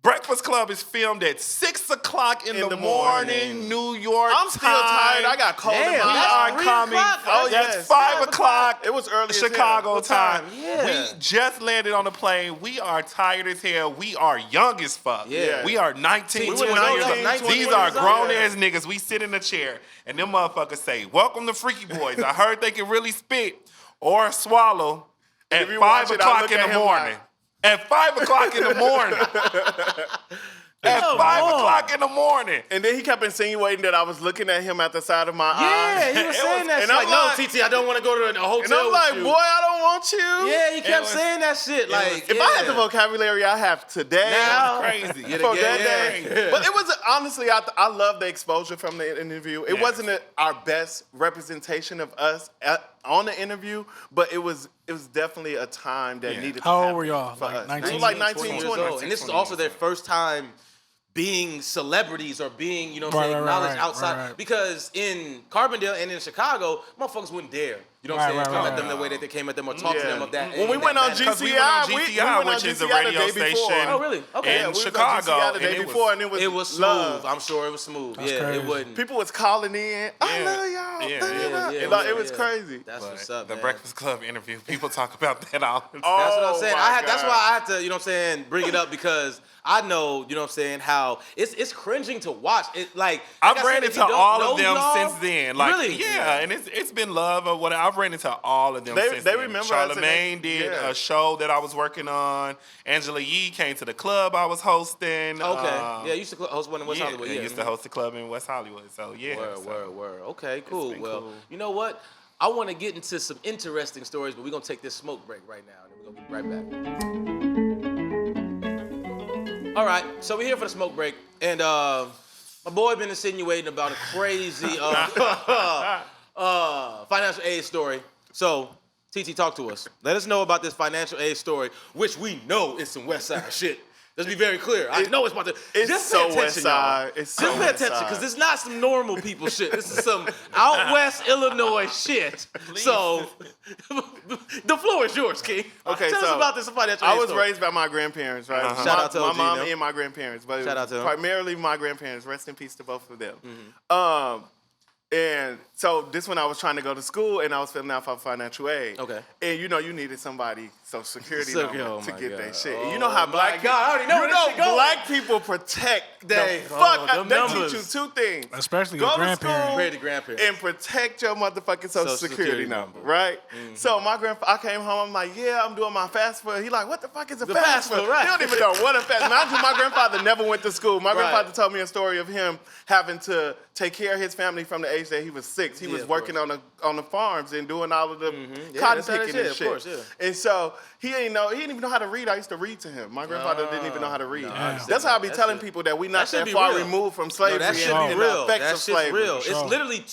Breakfast Club is filmed at 6 o'clock in the morning, New York I'm still time. tired. I got cold in Damn, my We that's are eye. 3 coming. o'clock. Oh, That's yes. 5 5 o'clock. It was early as hell. Chicago What time. Yeah. We just landed on the plane. We are tired as hell. We are young as fuck. Yeah. We are 19, We 20 were years 19, old. 20 These years are old. grown Yeah. ass niggas. We sit in a chair and them motherfuckers say, "Welcome to Freaky Boiz. I heard they can really spit or swallow at If you 5 watch it, I o'clock look in at the him morning." like- At 5 o'clock in the morning. At 5 o'clock in the morning. And then he kept insinuating that I was looking at him at the side of my Yeah, eye. he was It saying was- that and shit. I'm Like, no, like- TT, I don't want to go to a hotel And I'm with like, you. boy, I don't want you. Yeah, he kept was- saying that shit. Like, If I had the vocabulary I have today, now, Crazy. Yeah, for yeah, that yeah. day. But it was honestly, I love the exposure from the interview. It Yes. wasn't our best representation of us on the interview, but it was definitely a time that Yeah. needed. How to old happen were y'all? For Like us. 19? We were like 20 19, years 20. old. And this is also their first time being celebrities or being, you know what I'm saying, Right, acknowledged right, outside. right. Because in Carbondale and in Chicago, motherfuckers wouldn't dare, you know what I'm Right, saying, right, come at right. them the way that they came at them or talk to them of that. When we went on that- Because we went on GCI, GCI, we went which on is a GCI the radio day before. station. Oh, really? Okay. in Yeah, we was on Chicago. GCI the day and it before, was- and It was smooth. love. I'm sure it was smooth. That's Yeah, crazy. it wouldn't. People was calling in. I Yeah. love y'all. Yeah, Da, da, yeah, da. yeah, Like, yeah, it was yeah. crazy. That's But what's up, the man. Breakfast Club interview, people talk about that all the time. Oh, That's what I'm saying. my That's God. why I had to, you know what I'm saying, bring it up because I know, you know what I'm saying, how it's cringing to watch. It like I've I ran said, if into you don't all know of them y'all- since then. Like, Really? yeah, and it's been love or whatever. I've ran into all of them They since then. remember us and Charlemagne they- did yeah. a show that I was working on. Angela Yee came to the club I was hosting. Okay. Yeah, you used to host one in West Hollywood. I Yeah. used to host a club in West Hollywood. So yeah. Word. Okay, cool. been Well, cool. you know what? I want to get into some interesting stories, but we're going to take this smoke break right now, and then we're going to be right back. All right, so we're here for the smoke break, and my boy been insinuating about a crazy financial aid story. So, TT, talk to us. Let us know about this financial aid story, which we know is some West Side shit. Let's be very clear. I know it's about to. It's just so pay attention, West Side. y'all. It's so Just pay West attention, Side. because it's not some normal people shit. This is some out west Illinois shit. So, the floor is yours, King. Okay, Tell us so about this financial I aid was story. raised by my grandparents, right? Shout out to my OG, mom them. and my grandparents, but Shout out to them. primarily my grandparents. Rest in peace to both of them. And so this when I was trying to go to school and I was filling out for financial aid. Okay. And you know you needed somebody social security So- number oh to my get God. that shit. And you know how black people, God, I already know where this shit going. black people protect the Oh, fuck. them They numbers. teach you two things. Especially Go your to grandparents. school Pray to grandparents. and protect your motherfucking social Social security Security number, number. right? So my grandpa, I came home. I'm like, yeah, I'm doing my FAFSA. He like, what the fuck is a FAFSA? FAFSA, right. He don't even know what a FAFSA. Mind you, my grandfather never went to school. My grandfather told me a story of him having to take care of his family from the age that he was 6. He Yeah, was of working course. on the farms and doing all of the Yeah, cotton that's how they picking and said, shit. of course, yeah. And so he didn't even know how to read. I used to read to him. My grandfather didn't even know how to read. I understand That's how I be that. telling That people that we not should that be far real. removed from No, slavery that should and be the real. effects That of shit's slavery. real. Sure. It's literally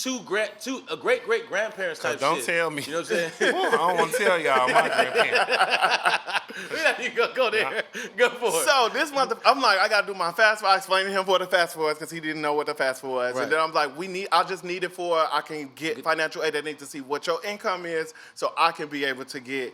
a great great grandparents type Don't shit. tell me. You know what I'm saying? I don't want to tell y'all my grandparents. We not even gonna go there. Go for it. So this month, I'm like, I gotta do my FAFSA. I explained to him what a FAFSA was because he didn't know what the FAFSA was. Right. And then I'm like, I just need it for I can get financial aid. I need to see what your income is so I can be able to get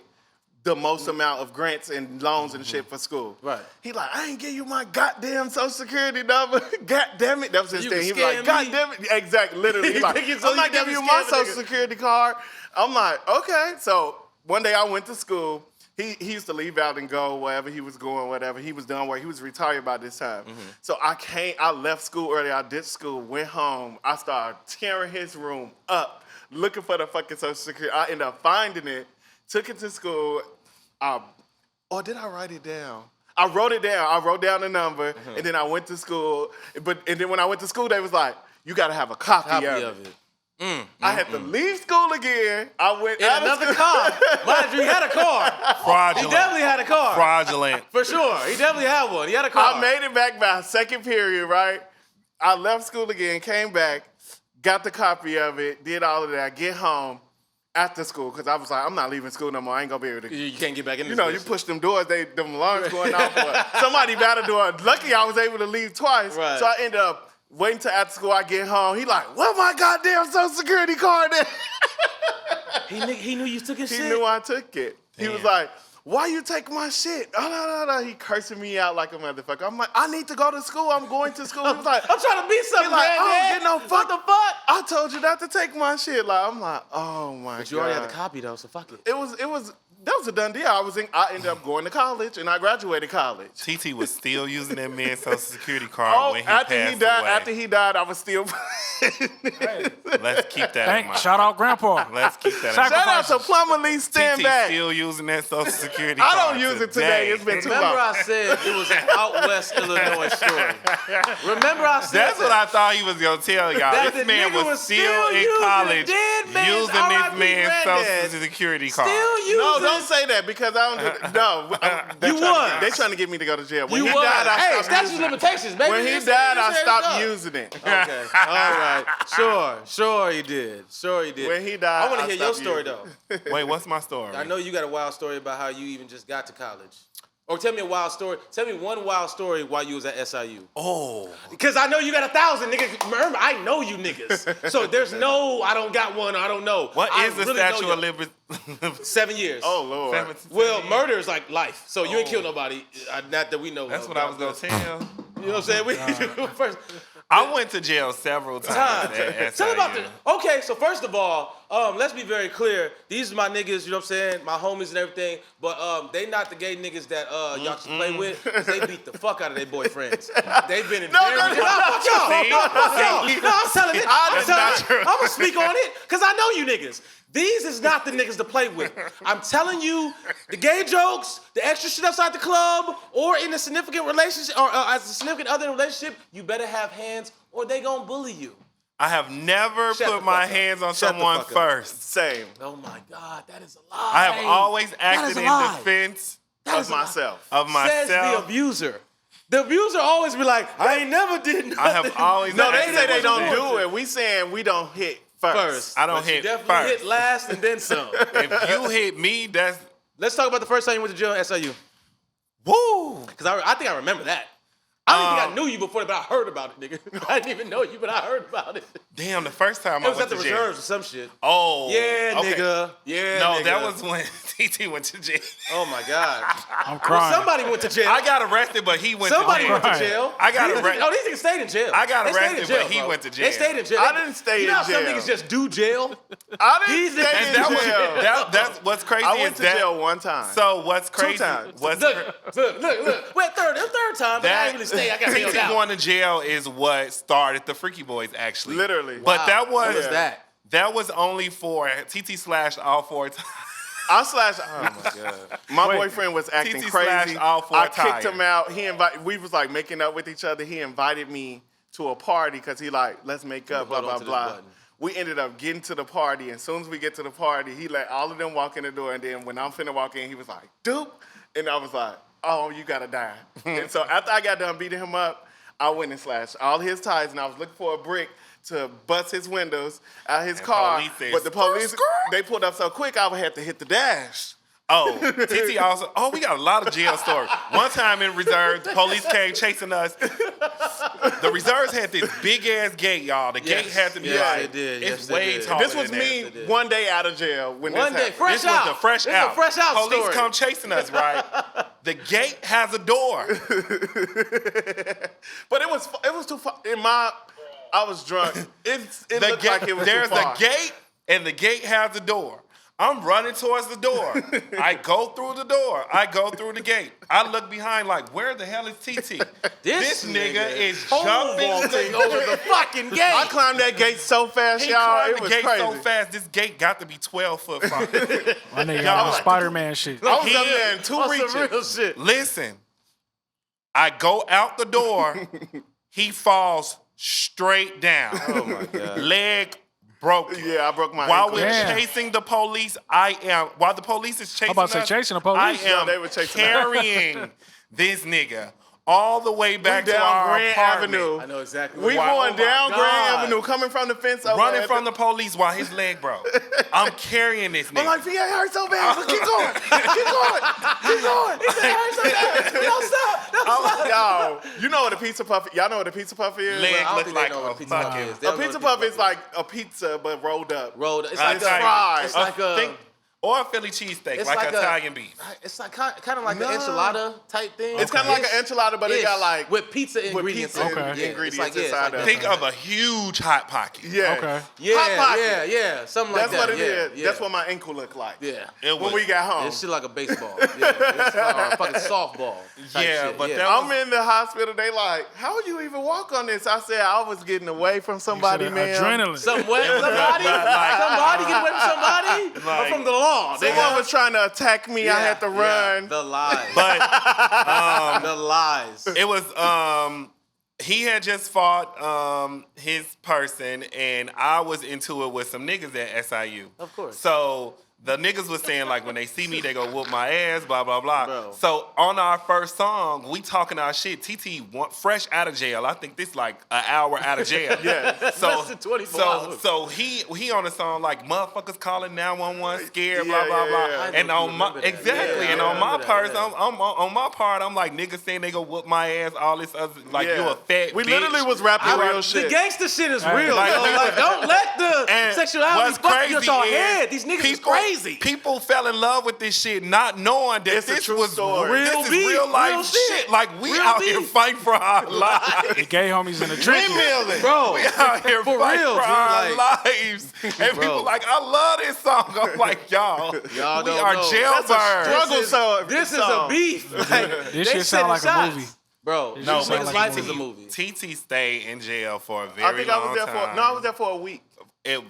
the most amount of grants and loans and shit for school. Right. He like, I ain't give you my goddamn social security number. God damn it. That was his You thing. He can was like, scam God me. damn it. Exactly, literally. He You like, think it's so I'm not you can giving you never my scam a social nigga. security card. I'm like, okay. So one day I went to school. He used to leave out and go wherever he was going, whatever. He was done work. He was retired by this time. So I left school early. I ditched school, went home. I started tearing his room up, looking for the fucking social security. I ended up finding it, took it to school. Or did I write it down? I wrote it down. I wrote down the number, and then I went to school. And then when I went to school, they was like, you got to have a copy of it. I had to leave school again. I went In out of another school. car. Mind you, he had a car. He Fraudulent. definitely had a car. Fraudulent. For sure. He definitely had one. He had a car. I made it back by second period, right? I left school again, came back, got the copy of it, did all of that, get home after school, because I was like, I'm not leaving school no more. I ain't going to be able to. You can't get back in this You know, you bitch. push them doors, them alarms going off. Or somebody battled the door. Lucky I was able to leave twice. Right. So I ended up waiting till after school I get home. He like, where my goddamn social security card at? He knew you took his He shit. knew I took it. He was Damn. like, why you take my shit? He cursing me out like a motherfucker. I'm like, I need to go to school. I'm going to school. He was like, I'm trying to be something, He like, I granddad. don't get no What the fuck? I told you not to take my shit. Like, I'm like, oh my God. But you already had the copy though, so fuck it. That was a done deal. I ended up going to college and I graduated college. TT was still using that man's social security card when he after passed he died, away. after he died, I was still. Let's keep that in mind. Shout out Grandpa. Let's keep that in Shout mind. Shout out to Plumber Lee Stand TT Back. still using that social security card. I don't use it today. It's been too Remember long. I said it was an out west Illinois story. Remember I said That's what I thought he was gonna tell y'all. That This the man nigga was was still still in using college dead man's using this R.I.P. man's granddad. social security card. Still using. No, don't say that because I don't do that. No. You was. They trying to get me to go to jail. When You he was. died, I Hey, stopped statute using of it. limitations, baby. When he You said- died, you I said stopped it up. using it. Okay. All right. Sure he did. Sure he did. When he died, I want I to hear your stopped story using though. Wait, what's my story? I know you got a wild story about how you even just got to college. Or tell me a wild story. Tell me one wild story while you was at SIU. Oh, Because I know you got 1,000 niggas. Remember, I know you niggas. So there's no, I don't got one, I don't know. what I is the really statute know of you. liberty? 7 years. Oh, Lord. Well, murder is like life. So you ain't Oh. killed nobody. Not that we know That's of. what I was gonna tell. You know what I'm saying? We first. I went to jail several times at Tell SIU. about the. Okay, so first of all, let's be very clear. These are my niggas, you know what I'm saying? My homies and everything. But they not the gay niggas that y'all should play with. 'Cause they beat the fuck out of their boyfriends. They've been in No, very. no, no. Fuck y'all. See? No, fuck y'all. No, I'm telling it. I'm That's not telling it. I'm gonna speak on it because I know you niggas. These is not the niggas to play with. I'm telling you, the gay jokes, the extra shit outside the club, or in a significant relationship, or as a significant other in a relationship, you better have hands or they gonna bully you. I have never Shut the put my fuck up. hands on Shut the someone fuck up. first. Same. Oh my God, that is a lie. I have always is acted a in lie. defense That Of is a lie. myself. of Says the myself. abuser. The abuser always be like, I ain't never did nothing. I have always No, they acted say they in don't defense. do it. We saying we don't hit first. First. I don't But you hit definitely first. hit last and then some. If you hit me, that's Let's talk about the first time you went to jail at SIU. woo. Because I think I remember that. I don't even think I knew you before, but I heard about it, nigga. I didn't even know you, but I heard about it. Damn, the first time It I was went at the to jail. reserves or some shit. Oh. Yeah, okay. nigga. Yeah, No, nigga. that was when TT went to jail. Oh my God. I'm crying. Somebody went to jail. I got arrested, but he went Somebody to jail. went to jail. I got These arrested. niggas- Oh, these niggas stayed in jail. I got They stayed in arrested, jail, but he bro. went to jail. They stayed in jail. I didn't stay you know in how some jail. niggas just do jail? I didn't These stay niggas- in And that was jail. that's what's crazy. I went is to that, jail one time. So what's crazy? times. What's Look. Wait, third time, but I ain't really stay. I got bailed TT out. going to jail is what started the Freaky Boiz, actually. Literally. But Wow. that was What was that? That was only for TT slashed all 4 times. I slashed. Oh my God. My boyfriend was acting TT crazy. slashed all 4 I kicked tires. him out. We was like making up with each other. He invited me to a party because he like, let's make up, blah, Hold on blah, to this blah. button. We ended up getting to the party. And as soon as we get to the party, he let all of them walk in the door. And then when I'm finna walk in, he was like, dude. And I was like, oh, you gotta die. And so after I got done beating him up, I went and slashed all his tires. And I was looking for a brick to bust his windows out his car. police said, But the police, they pulled up so quick, I would have to hit the dash. Oh, TT also. Oh, we got a lot of jail stories. One time in reserve, the police came chasing us. The reserves had this big ass gate, y'all. The gate had to be Yes, like it did. it's Yes, it way did. taller. This was than me that. did. one day out of jail when One this day, happened. fresh This out. was the fresh This out. is a fresh out Police story. come chasing us, right? The gate has a door. But it was too far. I was drunk. It looked like it was There's too far. a gate, and the gate has a door. I'm running towards the door. I go through the door. I go through the gate. I look behind like, where the hell is TT? This nigga is jumping vaulting over the fucking gate. I climbed that gate so fast, He y'all. climbed It the was gate crazy. so fast, this gate got to be 12 foot from. My nigga Y'all got like- Spider-Man shit. I was He up is- there in two On reaches. some real shit. Listen, I go out the door. He falls straight down. Oh my God. Leg broken. Yeah, I broke my While ankle. we're Damn. chasing the police, while the police is chasing about to say us, chasing the police. I No, am they were chasing us. carrying this nigga all the way back to down our Grand apartment. Avenue. I know exactly. We what- going Oh my down God. Grand Avenue, coming from the fence over Running at from the police while his leg broke. I'm carrying this nigga. I'm like, VA hurt so bad, but keep going. Keep going. Keep going. He said, "Hurry so bad. Don't stop. Don't stop." Y'all, you know what a pizza puff is? Y'all know what a pizza puff is? Leg I don't look think they like know what a a pizza puff fucking... is. They A don't know pizza what puff is like a pizza, but rolled up. rolled. It's Uh, like it's a like- fry. It's like a. think, or a Philly cheesesteak, It's like, like a- Italian beef. It's like kind of like No. an enchilada type thing. It's kind of like an enchilada, but it got like with pizza ingredients. pizza in it. Okay. Yeah, ingredients it's like, yeah, it's inside like of that. it. Think of a huge Hot Pocket. yeah. Okay. Yeah, Hot Pocket. yeah, something like That's that. what it is. Yeah. That's what my ankle looked like. Yeah. It When was- we got home. It's shit like a baseball. Yeah, it's a fucking softball. type Yeah, shit. but yeah. that I'm in the hospital. They like, how would you even walk on this? I said, I was getting away from somebody, Said man. Adrenaline. Somebody get away from somebody, or Like- from the law. Someone was trying to attack me. I had to run. The lies. But the lies. it was he had just fought his person, and I was into it with some niggas at SIU. Of course. So the niggas was saying like when they see me they go whoop my ass, blah blah blah. Bro. So on our first song, we talking our shit. TT fresh out of jail. I think this like an hour out of jail. Yeah. So Less than 24 hours. so he on the song like motherfuckers calling 911 scared, Yeah, blah blah yeah, blah. yeah. I And do on my remember that. exactly, Yeah, and I on my remember that, part, yeah. I'm on my part, I'm like niggas saying they go whoop my ass, all this other like you a fat We bitch. literally was rapping real shit. The gangster shit is Hey, real. like- yo. Like, don't let the And sexuality what's fuck crazy with your is head. These niggas is crazy. People fell in love with this shit, not knowing that It's a this true was story. this Real is beef, real life real shit. shit. Like we Real out here beef. fighting for our The lives. gay homies in the trenches. Windmilling. Bro, We out here for fighting real, for dude, our like- lives. And Bro. people like, I love this song. I'm like, y'all Y'all we don't are know. jailbirds. struggle song. This is a song. beef. Like, This they shit sound sending like a shots. movie. Bro, This No, shit sound niggas' like life a is a movie. TT stayed in jail for a I very think I was long there time. for no, I was there for a week.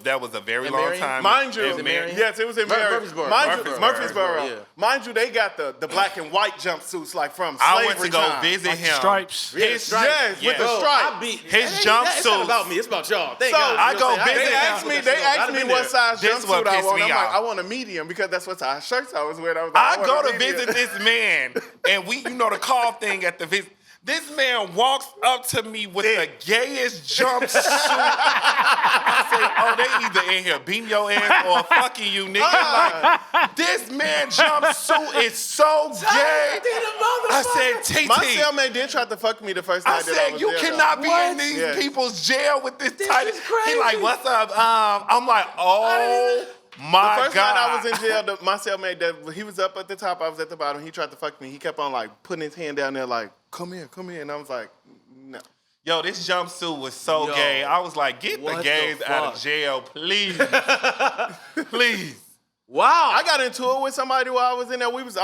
That was a very In long Marion? time. Mind you, In Marion? yes, it was in Murfreesboro. Murfreesboro. Yeah. Mind you, they got the black and white jumpsuits like from I slavery went to go time. visit Like the him. stripes. His stripes. Yes, with the Bro, stripe. I beat His It's not jumpsuits. about me. It's about y'all. Thank So, God. I You know go what I'm saying? visit They him. asked me. I'd They have asked me been what there. size This what jumpsuit I pissed want. me I'm like, off. I want a medium because that's what size shirts I was wearing. I was like, I want go a to medium. visit this man, and we, the call thing at the visit. This man walks up to me with the gayest jumpsuit. I say, oh, they either in here beating your ass or fucking you, nigga. Like, this man jumpsuit is so gay. I said, TT. My cellmate did try to fuck me the first night I said, you cannot be in these people's jail with this tight. He like, what's up? I'm like, oh. My the first God. night I was in jail, my cellmate, he was up at the top, I was at the bottom. He tried to fuck me. He kept on like putting his hand down there like, come here. And I was like, no. Yo, this jumpsuit was so gay. I was like, get the gays out of jail, please. Please. Wow. I got into it with somebody while I was in there. We was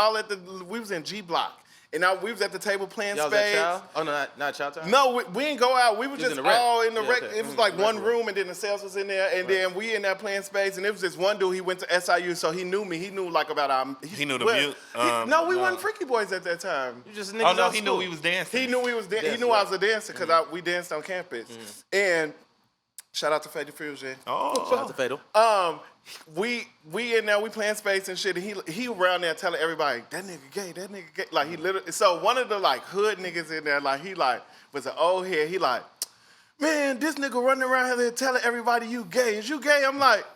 in G Block. And we was at the table playing Y'all was spades. at Chow? Oh, no, not Chow Time? No, we didn't go out. We were just all in the rec. Okay. It was like one room, and then the sales was in there, and then we in there playing spades. And it was this one dude. He went to SIU, so he knew me. He knew like about he knew the mute. No, we wasn't Freaky Boiz at that time. You just Oh niggas no, out he school. knew we was dancing. He knew we was. He knew I was a dancer because we danced on campus. And shout out to Fatal Fusion. Oh, Shout out to Fatal. We in there, we playing space and shit, and he around there telling everybody, that nigga gay. Like he literally, so one of the like hood niggas in there, like he like was an old head, he like, man, this nigga running around here telling everybody you gay. Is you gay? I'm like,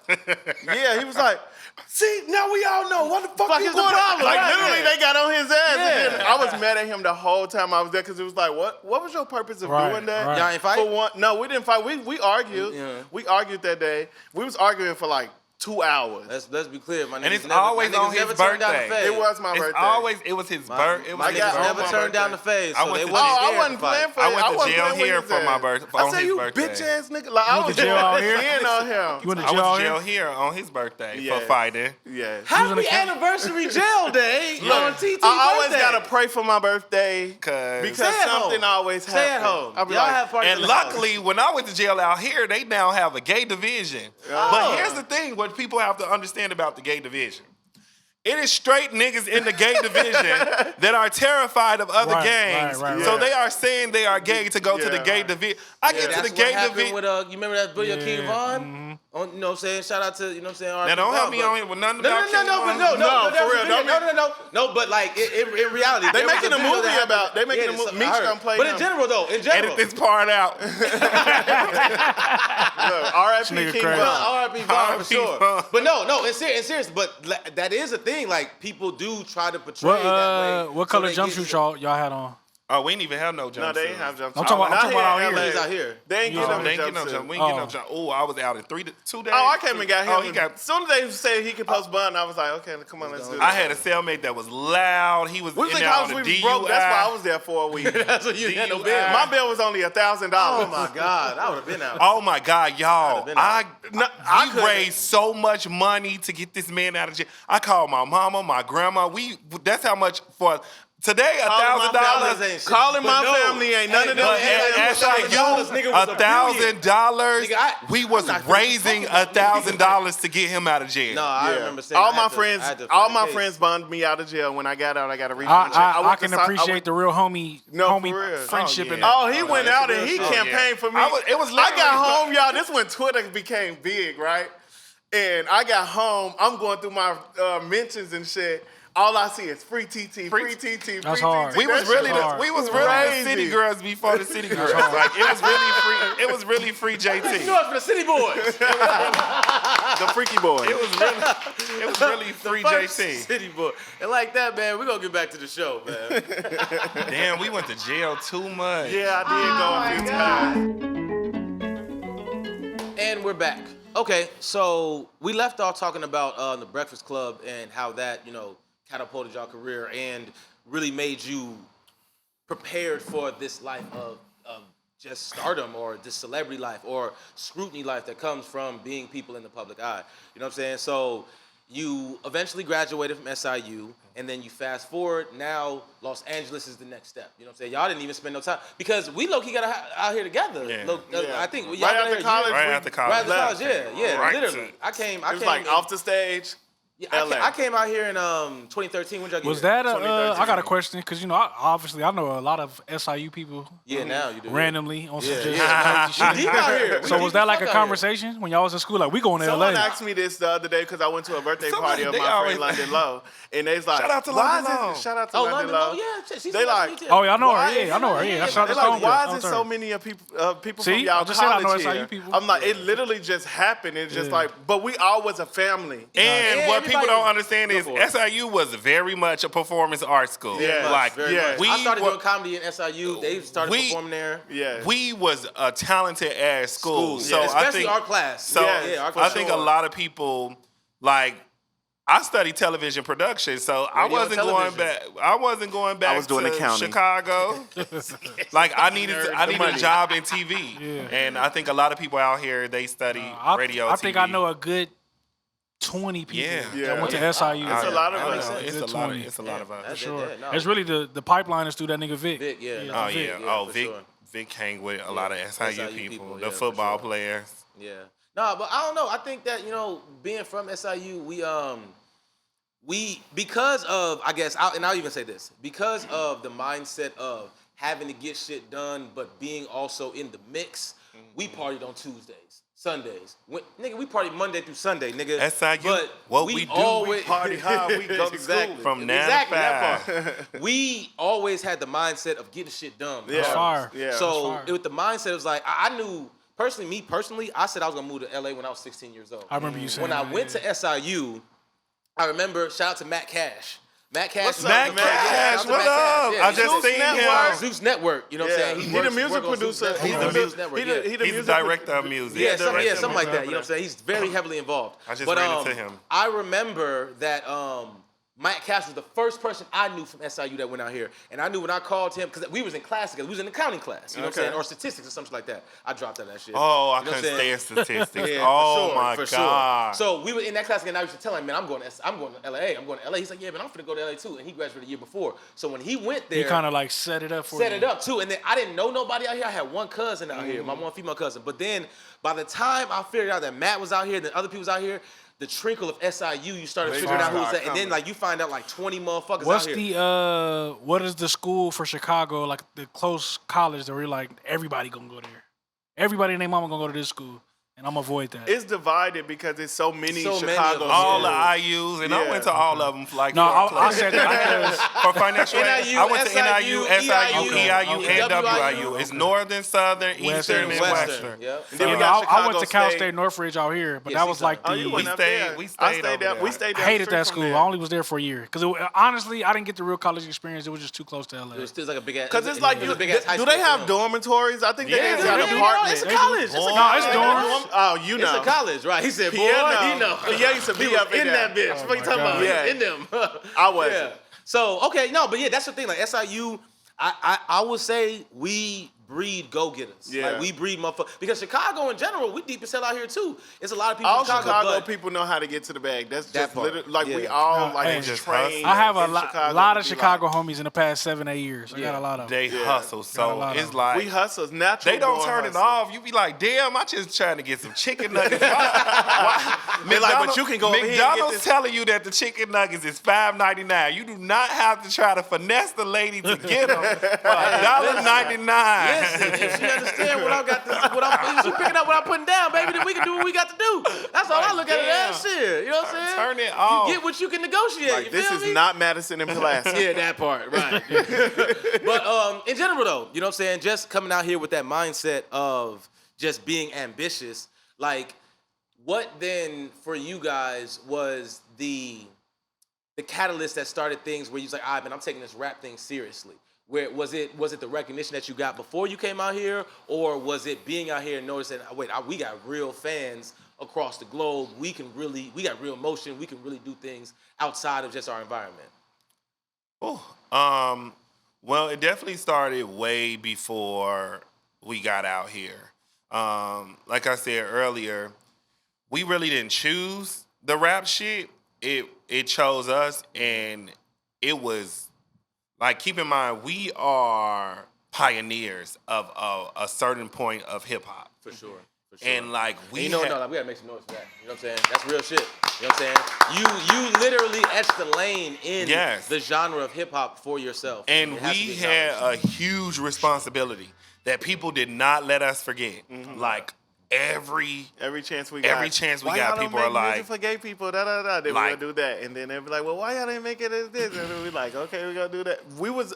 yeah. He was like, see, now we all know. What the fuck is the problem? Like literally they got on his ass. Yeah. And then I was mad at him the whole time I was there because it was like, what was your purpose of doing that? Right. Y'all ain't fight? For one, no, we didn't fight. We argued. Yeah. We argued that day. We was arguing for like 2 hours. Let's be clear, my niggas and it's never, always my on niggas his never turned down the birthday. fade. It was my birthday. It was his birthday. My niggas never turned down the fade, so they wasn't I scared wasn't to fight. playing for I it. went to wasn't jail playing with here his for my ass. birthday. I On said, his you birthday. bitch ass nigga. Like, I was to jail out here? in on him. You went to I jail went to here? jail here on his birthday Yeah. for fighting. Yeah. Happy anniversary jail day on TT I always birthday. gotta pray for my birthday Cause Stay at something home. always happens. Stay at home. I'll be Y'all like, have parties and in the house. luckily, when I went to jail out here, they now have a gay division. But here's the thing: what people have to understand about the gay division. It is straight niggas in the gay division that are terrified of other gangs. Right. So they are saying they are gay to go to the gay division. I get to That's the gay what happened division. with you remember that video King Von? On, you know what I'm saying? Shout out to, you know what I'm saying? Now don't have me on here with nothing about King Von. No, but like in reality, They there was making a a video movie that about. They making a Yeah, movie. I Meech heard. gonna play. But in general though, Edit this part out. R.I.P. Nigga King crazy. Von. R.I.P. Von for R.I.P. sure. Von. But no, in serious. But that is a thing. Like people do try to portray that way. What color jumpsuit y'all had on? Oh, we didn't even have no jumpsuits. No, they ain't have jumpsuits. I'm talking about out here. Niggas out here. They ain't Oh, get they ain't get no jumpsuit. jump. We ain't get no jump. Oh, I was out in 2 days. Oh, I came and got him. Oh, he got. As soon as they said he could post bun, I was like, okay, come on, let's do this. I had a cellmate that was loud. He was We was in in there on college, the we was DUI. broke. That's why I was there for a week. That's what you had no DUI. bill. My bill was only $1,000. Oh my God, I would have been out. Oh my God, y'all! been out. I We raised so much money to get this man out of jail. I called my mama, my grandma. That's how much for today. $1,000. Calling my family ain't none of them. But Yeah, at SIU, $1,000. We was raising $1,000 to get him out of jail. No, I remember saying all I my had to- friends, I had to all fight the my case. friends bonded me out of jail. When I got out, I got a refund. I can appreciate the real homie No, for real. friendship. Oh, and yeah. Oh, he went out and he shit. campaigned for me. It was I literally- got home, y'all. This when Twitter became big, right? And I got home. I'm going through my mentions and shit. All I see is free TT, free TT, free That's hard. TT. We was That really shit the city girls before the city girls. Like it was really free. It was really free JT. You know it's for the city boys. The Freaky Boy. It was really free First JT. City boy. And like that, man, we're gonna get back to the show, man. Damn, we went to jail too much. Yeah, I did go a few times. And we're back. Okay, so we left off talking about the Breakfast Club and how that, catapulted your career and really made you prepared for this life of just stardom or this celebrity life or scrutiny life that comes from being people in the public eye. You know what I'm saying? So you eventually graduated from SIU, and then you fast forward, now Los Angeles is the next step. You know what I'm saying? Y'all didn't even spend no time, because we low-key got out here together. Yeah. I think y'all Right got after here college. Right after college. Right after college, yeah, Right. literally. I came It was like and- off the stage. Yeah, LA. I came out here in 2013. When y'all get Was here? that a? 2013. I got a question because obviously I know a lot of SIU people. Yeah, now you do. Randomly on some Yeah, just yeah. crazy shit. We deep out here. We So deep was that as like a fuck out here. conversation when y'all was in school? Like we going to Someone LA? asked me this the other day because I went to a birthday party of Somebody- my they friend always- London Lowe, and they was like, Shout out to "Why London is Lowe. it?" Shout out to Oh, London Lowe. Yeah, she's They like, Oh yeah, I know Why her. is Yeah, I know her. it- Yeah, yeah, shout out They're to like, Stone why Girl. is it so many people See, from y'all I just said I know college SIU here? people. I'm like, it literally just happened. It's just like, but we all was a family. And Yeah, what people everybody- don't understand is Go for it. SIU was very much a performance art school. Yeah, like Very yeah. much. we I started were- doing comedy in SIU. They started We- performing there. Yeah. we was a talented ass school. So Yeah, I especially think our class. So yeah, our I class. think a lot of people like. I studied television production, so I Radio wasn't and going back. television. I wasn't going back was doing to accounting. Chicago. Like I needed a money. job in TV, and I think a lot of people out here they study radio. I think I TV. know a good 20 people Yeah. that went to SIU. It's a lot of I know. us. It's Good a lot. 20. It's a lot of us. For That's sure. it, no. It's really the pipeline is through that nigga Vic. Vic, yeah. Oh Vic, yeah. yeah, Oh for Vic. sure. Vic hang with a lot of SIU SIU people, people, the yeah, for football sure. players. Yeah. No, but I don't know. I think that, being from SIU, we because of, I guess, and I'll even say this, because of the mindset of having to get shit done, but being also in the mix, we partied on Tuesdays, Sundays. Nigga, we partied Monday through Sunday, nigga. SIU, But what we do, we party hard, we go to school. From 9 to exactly, that 5. part. We always had the mindset of getting shit done. Yeah. That's fire. Yeah. So That's fire. with the mindset, it was like, I knew, me personally, I said I was gonna move to LA when I was 16 years old. I remember you saying When I that, went yeah. to SIU, I remember, shout out to Matt Cash. Matt Cash. What's is up, Matt the- Matt? yeah, shout out Cash, to what Matt Cash. up? Yeah, I just Zeus seen Network. him. Zeus Network, you know what I'm saying? He the music producer. He's the music network. He the He's the music director of music. Yeah, director. something like that. You know what I'm saying? He's very heavily involved. I just ran into him. I remember that Mike Cash was the first person I knew from SIU that went out here. And I knew when I called him, because we was in class together. We was in accounting class, you know what I'm Okay. saying? Or statistics or something like that. I dropped out of that shit. Oh, I You know what I'm couldn't saying? stand statistics. Yeah, Oh for sure, my for God. Sure. So we were in that class, and I used to tell him, man, I'm going to LA. I'm going to LA. He's like, yeah, man, I'm finna go to LA too. And he graduated the year before. So when he went there, He kind of like set it up for set you. it up too. And then I didn't know nobody out here. I had one cousin out here, my one female cousin. But then by the time I figured out that Matt was out here, then other people was out here, the trickle of SIU, you started They figuring out who was started that. And then coming. like you find out like 20 motherfuckers What's out here. the what is the school for Chicago, like the close college that we're like everybody gonna go there? Everybody and their mama gonna go to this school, and I'm gonna avoid that. It's divided because there's so many So many Chicago of them. all schools. the IUs, and I Yeah. went to all of them. Like No, for I said that for financial aid. NIU, I went to NIU, SIU, Okay. EIU, and WIU. WIU. It's Northern, Southern, Eastern, and Western. Yep. And then we because got I went Chicago to Cal State. State Northridge out here, but Yeah, that was like Oh, the. you went up stayed- there. we I stayed stayed over there. there. We stayed I down hated the street that from school. there. I only was there for a year because honestly, I didn't get the real college experience. It was just too close to LA. It was still like a big ass. Because it's like, a big ass high do they school have for them. dormitories? I think they Yeah, got they do. apartments. It's a college. It's a Boy. No, it's college. dorms. Oh, you It's know. a college, right? He said, boy, Pierre he know. Pierre used to be He was up in that bitch. Oh What you my talking about? God. Yeah. In them. I wasn't. Yeah. So, okay, no, but yeah, that's the thing. Like SIU, I would say we breed go-getters. Yeah. Like we breed motherfuckers. Because Chicago in general, we deep as hell out here too. It's a lot of people All in Chicago, Chicago but people know how to get to the bag. That's That just part. literally, like we Yeah. all No, like hey, just trained. I have a in Chicago lot to of be Chicago like, homies in the past 7-8 years. I got Yeah. a lot of them. They Yeah. hustle, Got a so lot of it's them. like we hustlers. Natural they don't born turn it hustlers. off. You be like, damn, I just trying to get some chicken nuggets. Why? They like, but you can go over here and get McDonald's this- telling you that the chicken nuggets is $5.99. You do not have to try to finesse the lady to get them for $1.99. listen, if she understand what I got to, if she picking up what I'm putting down, baby, then we can do what we got to do. That's all I look at it as. Shit, you know what I'm saying? Turn it off. You get what you can negotiate. Like, you this feel is me? not Madison and Pulaski. Yeah, that part, right. But in general, though, you know what I'm saying? Just coming out here with that mindset of just being ambitious, like, what then for you guys was the catalyst that started things where you was like, all right, man, I'm taking this rap thing seriously? Where was it the recognition that you got before you came out here, or was it being out here and noticing, wait, we got real fans across the globe. We got real motion. We can really do things outside of just our environment. Well, it definitely started way before we got out here. Like I said earlier, we really didn't choose the rap shit. It chose us, and it was like, keep in mind, we are pioneers of a certain point of hip hop. For sure. sure. And like And you know, no, like, we gotta make some noise for that. You know what I'm saying? That's real shit. You know what I'm saying? You literally etched the lane in the genre of hip hop for yourself. And we had a huge responsibility that people did not let us forget. Like every chance we got, people are like, music for gay people, Then we're gonna do that, and then they'll be like, well, why y'all didn't make it as this? And then we like, okay, we're gonna do that. We was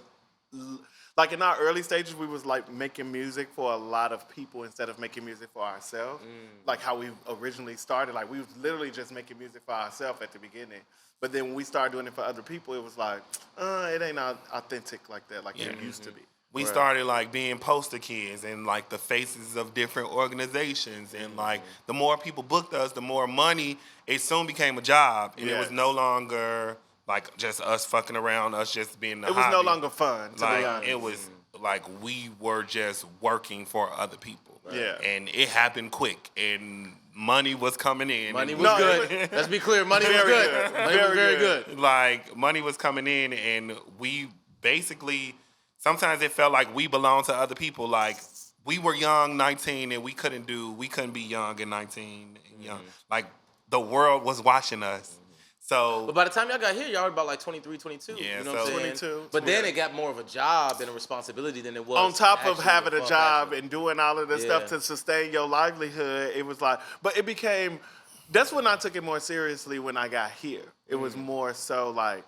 like in our early stages, we was like making music for a lot of people instead of making music for ourselves. Like how we originally started, like we was literally just making music for ourselves at the beginning. But then when we started doing it for other people, it was like, it ain't authentic like that, like it used to be. We started like being poster kids and like the faces of different organizations. And like the more people booked us, the more money, it soon became a job. And it was no longer like just us fucking around, us just being the hobby. It was no longer fun, to be honest. It was like we were just working for other people. Yeah. And it happened quick. And money was coming in. Money was good. Let's be clear, money was good. Money was very good. Like money was coming in and we basically... Sometimes it felt like we belonged to other people. Like we were young, 19, and we couldn't be young and 19 and young. Like the world was watching us. So, but by the time y'all got here, y'all were about like 23, 22. Yeah, you know what I'm saying? 22. But then it got more of a job and a responsibility than it was. On top of having a job passion. and doing all of this stuff to sustain your livelihood, it was like, but it became, that's when I took it more seriously when I got here. It was more so like,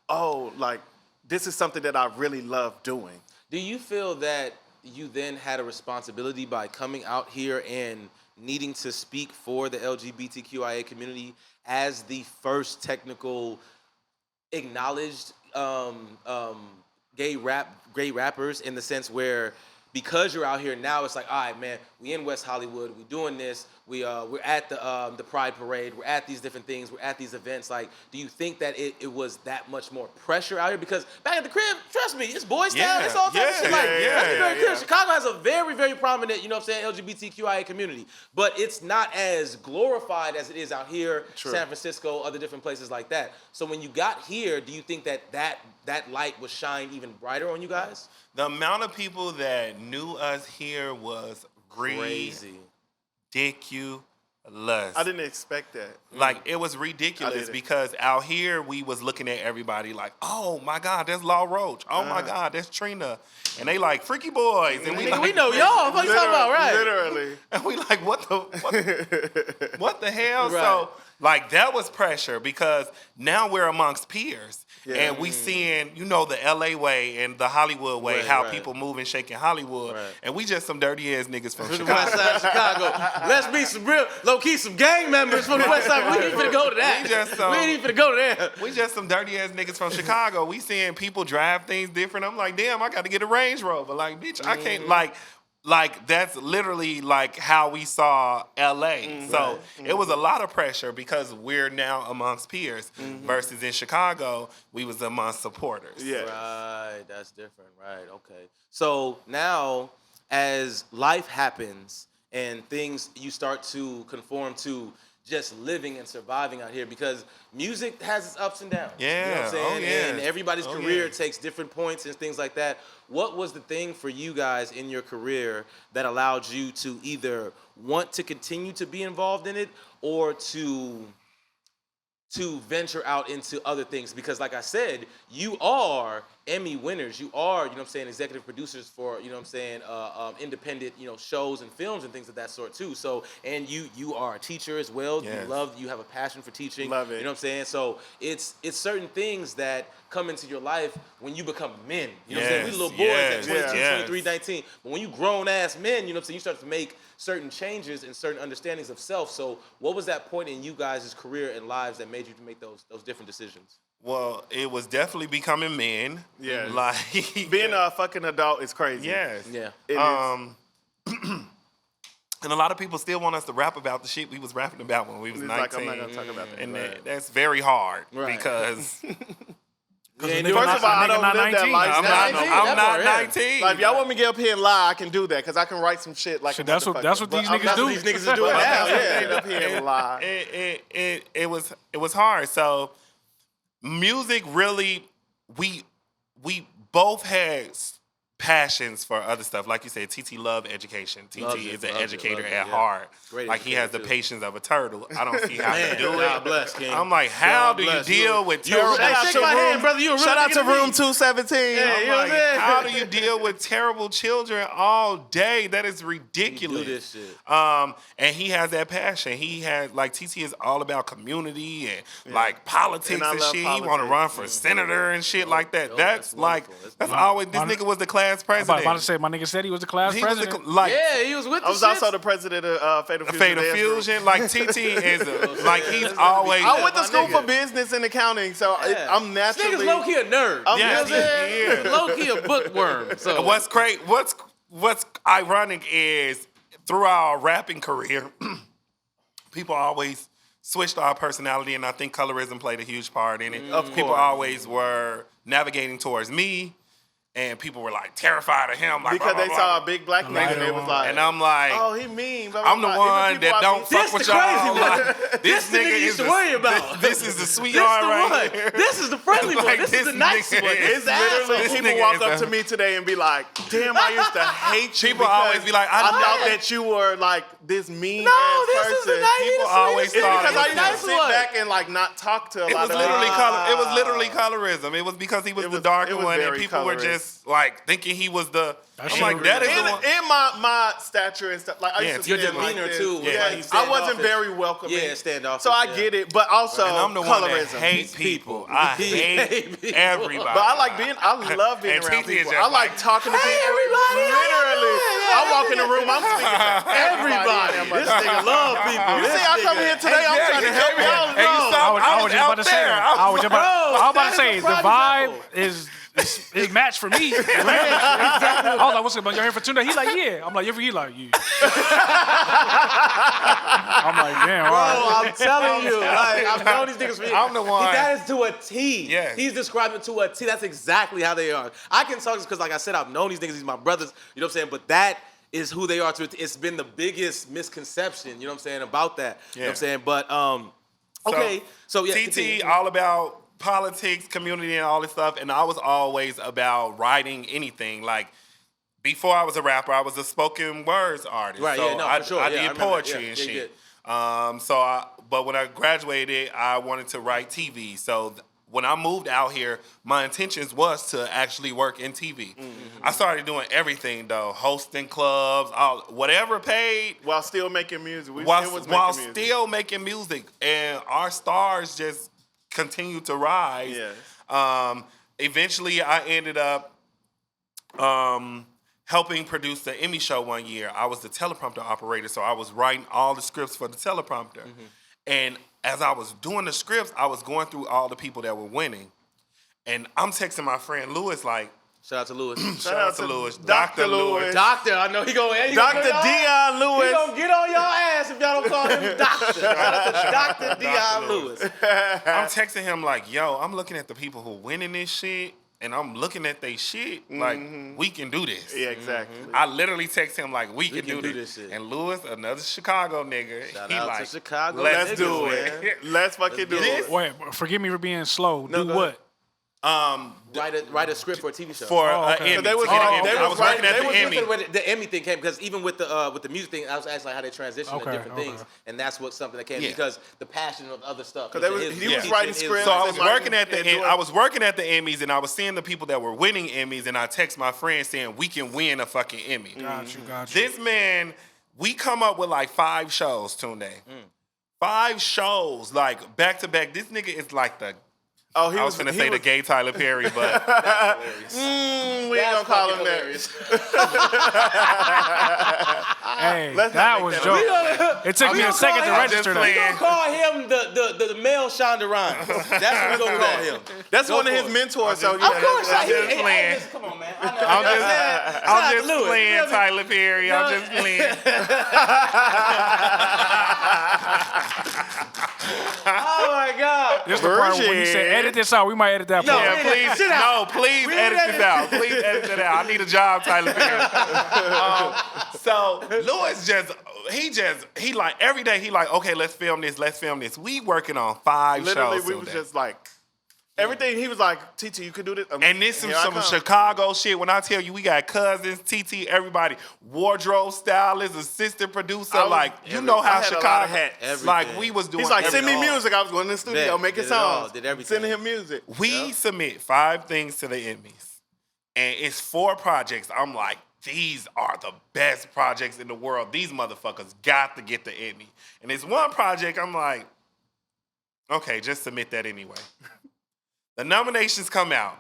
oh, like, this is something that I really love doing. Do you feel that you then had a responsibility by coming out here and needing to speak for the LGBTQIA community as the first technical acknowledged gay rappers, in the sense where because you're out here now, it's like, all right, man, we in West Hollywood, we doing this, we're at the Pride Parade, we're at these different things, we're at these events. Like, do you think that it was that much more pressure out here? Because back at the crib, trust me, it's boys town, it's all types of shit. Like, let's be very clear, Chicago has a very, very prominent, you know what I'm saying, LGBTQIA community, but it's not as glorified as it is out here, San Francisco, other different places like that. So when you got here, do you think that light was shined even brighter on you guys? The amount of people that knew us here was crazy. Ridiculous. I didn't expect that. Like, it was ridiculous because out here we was looking at everybody like, oh my God, that's Law Roach. Oh my God, that's Trina. And they like, Freaky Boiz. And we like, we know y'all. What you talking about, right? Literally. And we like, what the hell? Right. So, like, that was pressure because now we're amongst peers. Yeah. And we seeing, you know, the LA way and the Hollywood way, how people move and shake in Hollywood. Right. And we just some dirty ass niggas from Chicago. West side of Chicago. Let's be some real, low-key, some gang members from the west side. We ain't finna go to that. We ain't even finna go to there. We just some dirty ass niggas from Chicago. We seeing people drive things different. I'm like, damn, I got to get a Range Rover. Like, bitch, I can't, like that's literally like how we saw LA. So it was a lot of pressure because we're now amongst peers versus in Chicago, we was amongst supporters. Yeah. Right, that's different. Right, okay. So now as life happens and things you start to conform to just living and surviving out here, because music has its ups and downs. Yeah. You know what I'm saying? Oh, yeah. And everybody's career takes different points and things like that. What was the thing for you guys in your career that allowed you to either want to continue to be involved in it or to venture out into other things? Because like I said, you are Emmy winners. You are, you know what I'm saying, executive producers for, you know what I'm saying, independent, you know, shows and films and things of that sort too. So, and you are a teacher as well. Yes. You have a passion for teaching. Love it. You know what I'm saying? So it's certain things that come into your life when you become men. You know what I'm saying? We little boys at 22, 23, 19. But when you grown ass men, you know what I'm saying, you start to make certain changes and certain understandings of self. So what was that point in you guys' career and lives that made you to make those different decisions? Well, it was definitely becoming men. Yeah. Like being a fucking adult is crazy. Yes. Yeah. It is. And a lot of people still want us to rap about the shit we was rapping about when we was 19. Like, I'm not gonna talk about that. And that's very hard because First of all, I don't live that lifestyle. I'm not 19. Like, if y'all want me to get up here and lie, I can do that because I can write some shit like that's what these niggas do. These niggas are doing now. Yeah, get up here and lie. It was hard. So music really, we both had passions for other stuff. Like you said, TT love education. TT is an educator at heart. Like he has the patience of a turtle. I don't see how to do it. God bless, King. I'm like, how do you deal with terrible? Shake my hand, brother. You Shout out to room 217. Yeah, you know what I'm saying? How do you deal with terrible children all day? That is ridiculous. You do this shit. And he has that passion. He has like TT is all about community and like politics and shit. He want to run for senator and shit like that. That's like that's always this nigga was the class president. I'm about to say my nigga said he was the class president. Yeah, he was with the I was also the president of Fatal Fusion. Fatal Fusion. Like TT is like he's always. I went to school for business and accounting, so I'm naturally. This nigga's low key a nerd. Yes, Low key a bookworm. So what's great? What's ironic is throughout our rapping career, people always switched our personality, and I think colorism played a huge part in it. Of People course. always were navigating towards me, and people were like terrified of him, like Because blah, they blah, saw blah. a big black nigga and they was like, And I'm like, oh, he mean. Blah, blah, I'm the blah. one Even people that I don't meet- fuck with the y'all. crazy one. Like, This the nigga you is used to the- worry about. This is the this the sweetheart right one. here. This is the friendly one. Like, This is the this nice nigga one. is This Literally, This people nigga walk is up a- to me today and be like, damn, I used to hate you. People because always be like, I I know thought it. that you were like this mean No, ass this person. is the nice. People always It's thought because it I was used to nice sit one. back and like not talk to a It lot was of literally people. It was literally colorism. It was because he was It the was- darker it was one, and very people were colorist. just like thinking he was the. That I'm shit like, was that is real. the one. In my stature and stuff, like I Yeah, used to your stand like demeanor, this. too, was Yeah. like I I wasn't standoffish. very welcoming. Yeah, standoffish. So I yeah. get it, but also And I'm the one that colorism. hate people. I hate people. everybody. But I like being. I love being And around TT is people. just I like talking to Hey, people. everybody, how y'all Literally, doing? I walk in the room. I'm speaking to Everybody. This nigga love people. You see, I come here today. I'm trying to help y'all. Hey, you saw I was just about to say that. I was about to say the vibe Bro, is matched for me. I was like, what's up, man? You're here for Tunde? He like, yeah. I'm like, he like, yeah. I'm like, damn, all right. Bro, I'm telling you, like, I've known these niggas for years. I'm the one. That is to a T. Yes. He's describing to a T. That's exactly how they are. I can talk this because, like I said, I've known these niggas. These my brothers. You know what I'm saying? But that is who they are to a T. It's been the biggest misconception, you know what I'm saying, about that. You know what I'm saying? But, okay. So yeah. TT, continue. all about politics, community, and all this stuff. And I was always about writing anything. Like, before I was a rapper, I was a spoken words artist. Right, so yeah, no, I, for sure. I Yeah, I did remember. poetry Yeah, and yeah, shit. yeah. But when I graduated, I wanted to write TV. So when I moved out here, my intentions was to actually work in TV. Mm-hmm. I started doing everything though, hosting clubs, whatever paid. While still making music. While music. still making music, and our stars just continued to rise. Yes. Eventually, I ended up helping produce the Emmy show one year. I was the teleprompter operator, so I was writing all the scripts for the teleprompter. And as I was doing the scripts, I was going through all the people that were winning. And I'm texting my friend Lewis like, Shout out to Lewis. shout out to Lewis, Dr. Lewis. Doctor, I know he gonna Dr. Dion He Lewis. gonna get on your ass if y'all don't call him Doctor. Shout out to Dr. Dion Lewis. I'm texting him like, yo, I'm looking at the people who winning this shit, and I'm looking at they shit, like, we can do this. Yeah, exactly. I literally text him like, we can do do this. this shit. And Lewis, another Chicago nigga, Shout he out like, to Chicago. let's Let's do do it. it. Let's fucking do get it. Wait, forgive me for being slow. No, Do go what? Write a script for a TV show. For okay. Emmy. So they was- To get an they Emmy. I was was writing- working at they the was Emmy. When the Emmy thing came, because even with the music thing, I was asking how they transition to Okay, different okay. things, and that's what something that came Yeah. because the passion of other stuff. 'Cause he was writing scripts. So I was and working at the and doing- I was working at the Emmys, and I was seeing the people that were winning Emmys, and I text my friend saying we can win a fucking Emmy. Got you. This man, we come up with like 5 shows, Tunde. 5 shows, like back to back. This nigga is like the. Oh, he I was was gonna he say the was- gay Tyler Perry, but We ain't gonna call him that. Hey, Let's not that make was that joke. It took me a second to register just We that. gonna call him the male Shonda Rhimes. That's what we gonna call him. That's Go one of for his it. mentors. So Of course, I'm he- just hey, playing. listen, come on, man. I know. I'm just Lewis. playing You know what I mean? Tyler Perry. I'm just playing. Oh my God. This is the part when you say edit this out. We might edit that part. No. Yeah, please, Sit down. please edit this out. Please edit that out. I need a job, Tyler Perry. So Lewis he like every day he like, okay, let's film this. We working on 5 literally, shows. we was today. just like, Everything he was like, TT, you could do this. And this is Here I some come. Chicago shit. When I tell you, we got cousins, TT, everybody, wardrobe stylist, assistant producer, like you know how I had a lot Chicago. of hats. Like we was doing. He's like, send me everything. music. I was going to the studio, Bet. making Did it all. songs, Did everything. sending him music. We submit 5 things to the Emmys, and it's 4 projects. I'm like, these are the best projects in the world. These motherfuckers got to get the Emmy. And it's one project. I'm like, okay, just submit that anyway. The nominations come out.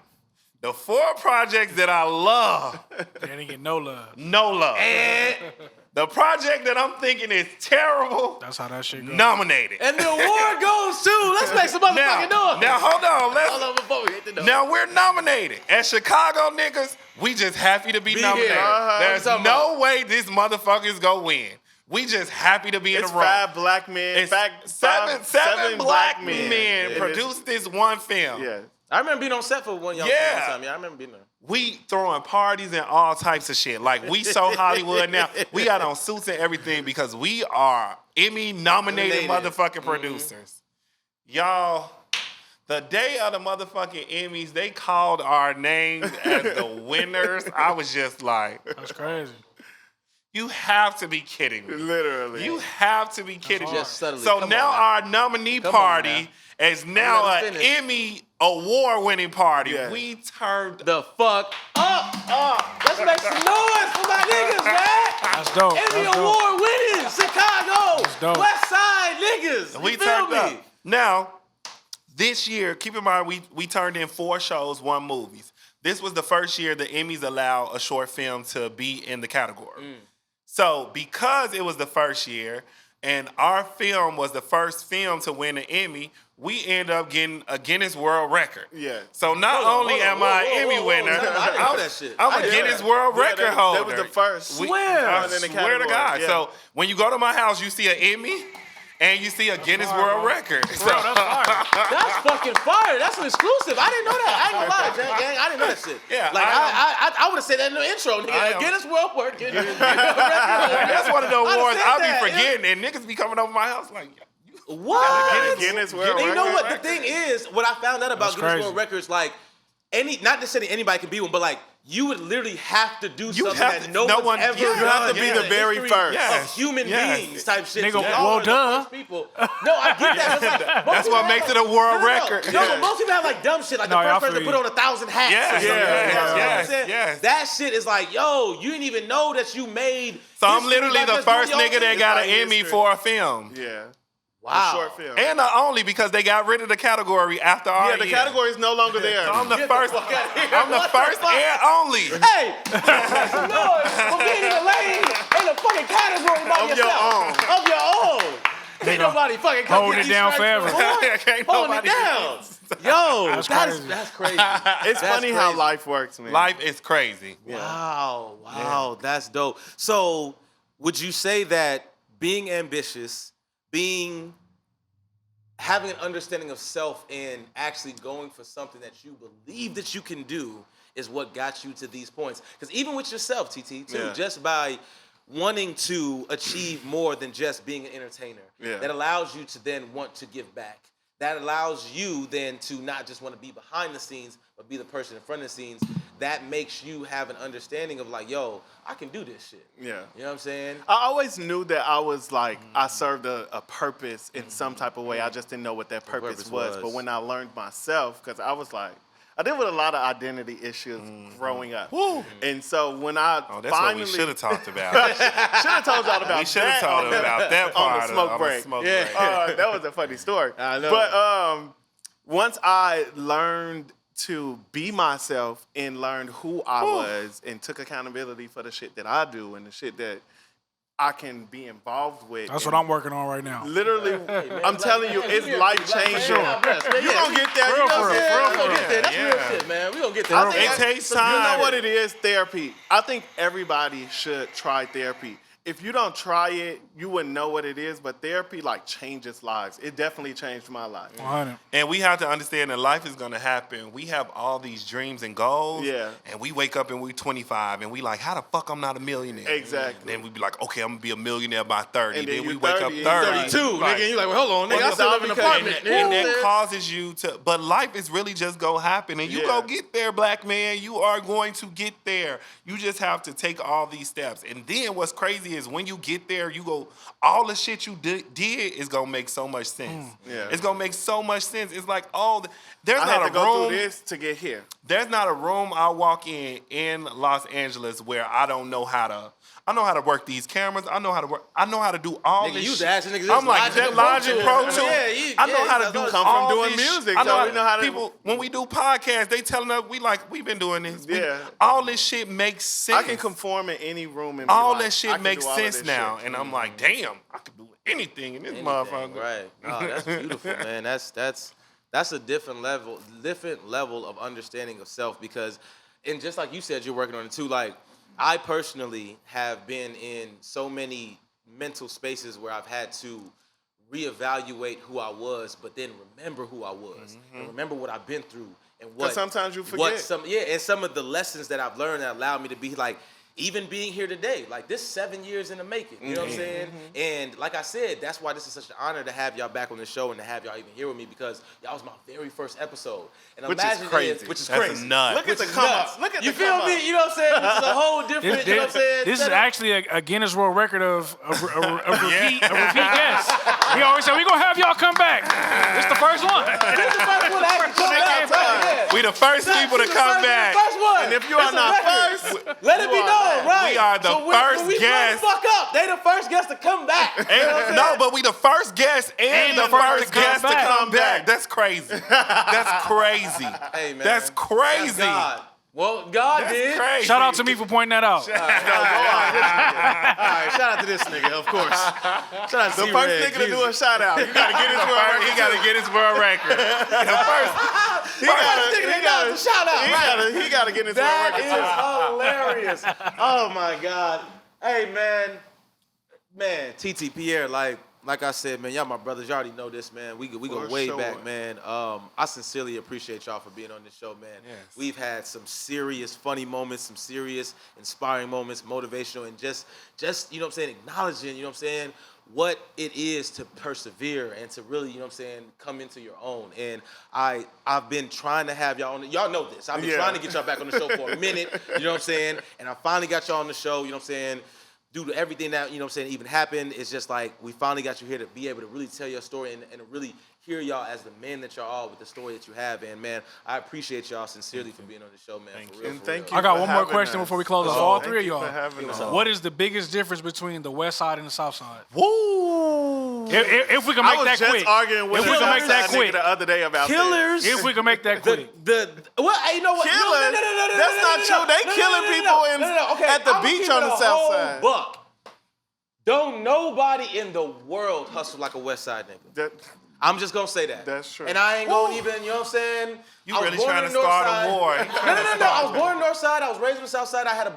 The 4 projects that I love, They didn't get no love. no love. And the project that I'm thinking is terrible, That's how that shit goes. nominated. And the award goes to, let's make some motherfucking noise. Now hold on. Hold on before we hit the note. Now we're nominated. As Chicago niggas, we just happy to be nominated. here. There's What you talking no way this motherfucker's gonna win. We just happy to be in It's the room. 5 black men. It's Seven seven black men Yeah, produced this one film. Yeah. I remember being on set for one young Yeah. time. Yeah, I remember being there. We throwing parties and all types of shit. Like we so Hollywood now. We got on suits and everything because we are Emmy nominated motherfucking producers. Y'all, the day of the motherfucking Emmys, they called our names as the winners. I was just like, That's crazy. you have to be kidding me. Literally. You have to be kidding me. Just subtly. So Come now on now. our nominee Come on party is now let an us finish. Emmy award winning party. Yeah. We turned The fuck up. Let's make some noise for my niggas, man. That's dope. Emmy That's dope. Award winning Chicago, That's dope. Westside niggas. You we feel turned me? up. Now, this year, keep in mind, we turned in 4 shows, 1 movies. This was the first year the Emmys allow a short film to be in the category. So because it was the first year and our film was the first film to win an Emmy, we end up getting a Guinness World Record. Yeah. So not only am I an Emmy winner, I didn't know that shit. I'm I a didn't know Guinness that. World Yeah, Record that holder. was the first. Swear. I in the swear to category, God. yeah. So when you go to my house, you see an Emmy and you see a Guinness World Record. So, That's fucking fire. That's an exclusive. I didn't know that. I ain't gonna lie, gang. I didn't know that shit. Yeah, Like I would have said that in the intro, I nigga. am. Guinness World Record. that's one of the I'd have awards said I be that, forgetting, and niggas be coming over my house like, What? Guinness World And you know Record. what? The thing is, what I found out about That's Guinness crazy. World Records, like not necessarily anybody can be one, but like you would literally have to do something have that to- no no one's one- ever you done. have to be in the the very history first. Yes. of human Yes. beings type shit. Nigga, So y'all well are the done. first people. No, I get that. It's like, most That's people what have, makes like- it a world no, record. No, Yeah. but most people have like dumb shit. Like No, the y'all first person to feel put on 1,000 hats. Yes, or something. yes, You know what yes, I'm saying? yes. That shit is like, yo, you didn't even know that you made. So I'm history literally by the just doing first your nigga thing. that got an like Emmy history. for a film. Yeah. Wow. Short film. And not only because they got rid of the category after our Yeah, the year. category is no longer there. So I'm the Get first. the fuck outta here. I'm the What the first fuck? and only. Hey, make some noise for being in the lane in a fucking category by Of your yourself. own. Of your own. Ain't nobody fucking come Holding get it these down stripes forever. for one. Can't Holding nobody it down. Yo, that's crazy. It's That's funny how crazy. life works, man. Life is crazy. Wow, that's dope. So, would you say that being ambitious, having an understanding of self and actually going for something that you believe that you can do is what got you to these points? Because even with yourself, TT, too, Yeah. just by wanting to achieve more than just being an entertainer, that allows you to then want to give back. That allows you then to not just want to be behind the scenes, but be the person in front of the scenes. That makes you have an understanding of like, yo, I can do this shit. Yeah. You know what I'm saying? I always knew that I was like, I served a purpose in some type of way. I just didn't know what that purpose purpose was. was. But when I learned myself, because I was like, I deal with a lot of identity issues growing up. And so when I Oh, that's finally what we should have talked about. should have told y'all about We should have that talked on the- about that on part the smoke of break. the smoke Yeah. break. That was a funny story. I know. But once I learned to be myself and learned who I was and took accountability for the shit that I do and the shit that I can be involved with. That's what I'm working on right now. Literally, I'm telling you, it's life changing. God bless, man. You gonna get there. For You real, know for what I'm real, saying? We gonna get there. That's real Yeah. shit, man. We gonna get there. I think It takes You time. know what it is? Therapy. I think everybody should try therapy. if you don't try it, you wouldn't know what it is. But therapy like changes lives. It definitely changed my life. 100. And we have to understand that life is going to happen. We have all these dreams and goals. Yeah. And we wake up and we're 25 and we like, how the fuck I'm not a millionaire? Exactly. And then we be like, okay, I'm going to be a millionaire by 30. And then we you wake up 30, 30. 32, nigga. And you like, well, hold on, nigga. I Well, still live in an because- apartment. And that causes you to, but life is really just go happen. And you go get there, black man. You are going to get there. You just have to take all these steps. And then what's crazy is when you get there, you go, all the shit you did is going to make so much sense. Yeah. It's going to make so much sense. It's like, there's I not had to a go room. through this to get here. There's not a room I walk in Los Angeles where I don't know how to. I know how to work these cameras. I know how to do all Nigga, this you was shit. asking niggas this I'm like, Logic that Logic and Pro Pro Tools. Tools. Yeah, I know how to do come all from doing this music, I know so how we know how to- people, when we do podcasts, they telling us, we've been doing this. Yeah. All this shit makes sense. I can conform in any room in my All life. that I shit can makes do all of sense this now. shit. And I'm like, damn, I could do anything in this motherfucker. Right. No, that's beautiful, man. That's a different level of understanding of self because, and just like you said, you're working on it too. Like, I personally have been in so many mental spaces where I've had to reevaluate who I was, but then remember who I was and remember what I've been through and what. 'Cause sometimes you forget. And some of the lessons that I've learned that allowed me to be like. Even being here today, like this 7 years in the making, you know what I'm saying? And like I said, that's why this is such an honor to have y'all back on the show and to have y'all even here with me because y'all was my very first episode. And Which is imagine crazy. which is That's crazy. a nut. Look at the Which is come nuts. up. Look at you the feel come me? up. You know what I'm saying? This is a whole different, you know what I'm saying? This is setup. actually a Guinness World Record of repeat guests. He always said, we're going to have y'all come back. It's the first one. This is the first one that actually come back, right? Yeah. We the first people to come back. First one. And if you are It's a not record. first, let it be you are known, not. right? We are the first when we guest. fuck up, they the first guest to come back. No, but we the first guest and the first guest to come back. That's crazy. That's crazy. Hey, man. That's crazy. That's God. Well, God That's did. crazy. Shout out to me for pointing that out. All right, shout out to this nigga, of course. Shout out to the first nigga to do a shout out. You gotta get his world record. He got to get his world record. The first. He gotta shout out. He gotta get his world That record. is hilarious. Oh my God. Hey man, TT Pierre, like I said, man, y'all my brothers. You already know this, man. We go For way sure. back, man. I sincerely appreciate y'all for being on this show, man. Yes. We've had some serious funny moments, some serious inspiring moments, motivational, and just you know what I'm saying, acknowledging, you know what I'm saying, what it is to persevere and to really, you know what I'm saying, come into your own. And I've been trying to have y'all on. Y'all know this. I've been trying to get y'all back on the show for a minute, you know what I'm saying? And I finally got y'all on the show, you know what I'm saying? Due to everything that, you know what I'm saying, even happened, it's just like we finally got you here to be able to really tell your story and to really hear y'all as the men that y'all are with the story that you have. And, man, I appreciate y'all sincerely for being on the show, man. For real, And for thank real. you. I got for one more having question us. before we close off. All Thank three of you y'all. for having us. What is the biggest difference between the west side and the south side? Woo. If we can I make was that just quick. arguing with If we a can make that Southside quick. nigga the other day about Killers. If we can make that quick. Well, you know what? Killers? That's not true. They killing people Okay, at the I'ma beach keep on it the a south whole side. Buck. Don't nobody in the world hustle like a West Side nigga. That, I'm just gonna say that. That's true. And I ain't gonna even, you know what I'm saying? You I was really born trying in to the North start Side. a war. No. I was born in the North Side. I was raised on the South Side. I had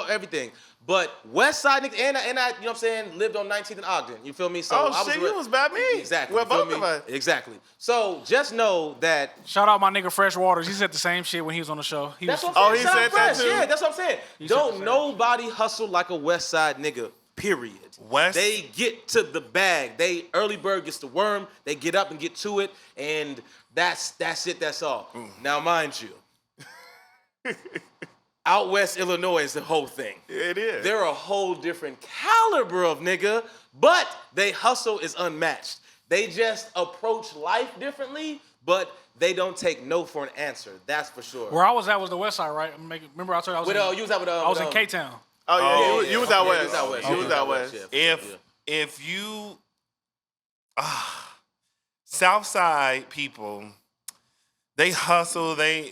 everything. But West Side niggas, and I, you know what I'm saying, lived on 19th and Ogden. You feel me? So Oh, I was shit, you was by me. Exactly. Well, you feel both of me? us. Exactly. So just know that. Shout out my nigga Fresh Waters. He said the same shit when he was on the show. That's what Oh, I'm he saying. Shout out said that Fresh. too? Yeah, that's what I'm saying. said Don't the same. nobody hustle like a West Side nigga. Period. They get to the bag. They early bird gets the worm. They get up and get to it, and that's it. That's all. Now, mind you, out west Illinois is the whole thing. it is. They're a whole different caliber of nigga, but they hustle is unmatched. They just approach life differently, but they don't take no for an answer. That's for sure. Where I was at was the west side, right? Remember I told you I was You was out with I was in K-Town. Oh, yeah, yeah, you was yeah, out yeah, west. you was out west. You was out west. Yeah, for sure, yeah. If you Southside people, they hustle, they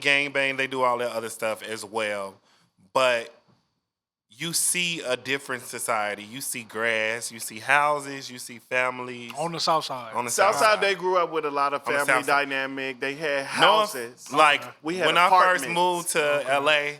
gang bang, they do all that other stuff as well. But you see a different society. You see grass, you see houses, you see families. On the south side. On the Southside, they grew up with a lot of On the family south side. dynamic. They had No, houses. like We had when I first apartments. moved to LA,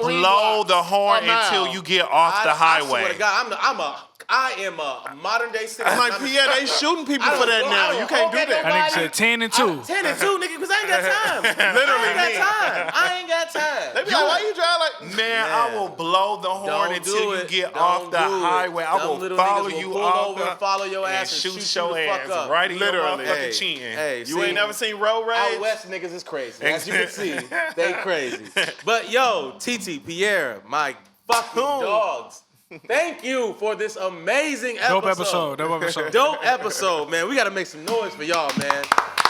3 blow blocks the horn a mile. until you get off the I highway. swear to God, I am a modern day citizen. I'm like, Pierre, they shooting people for that now. You can't do that. That nigga said 10 and 2. 10 and 2, nigga, because I ain't got time. Literally, I ain't got time. They be like, why you drive like? Man, I will blow the horn until you get off the highway. I will follow you off over and follow your and ass and shoot you your the ass fuck up. right in your Literally. motherfucking chin. Hey, You ain't never seen road rage? Out west niggas is crazy. As you can see, they crazy. But yo, TT, Pierre, my fucking dogs. Thank you for this amazing episode. Dope episode. Dope episode, man. We gotta make some noise for y'all, man.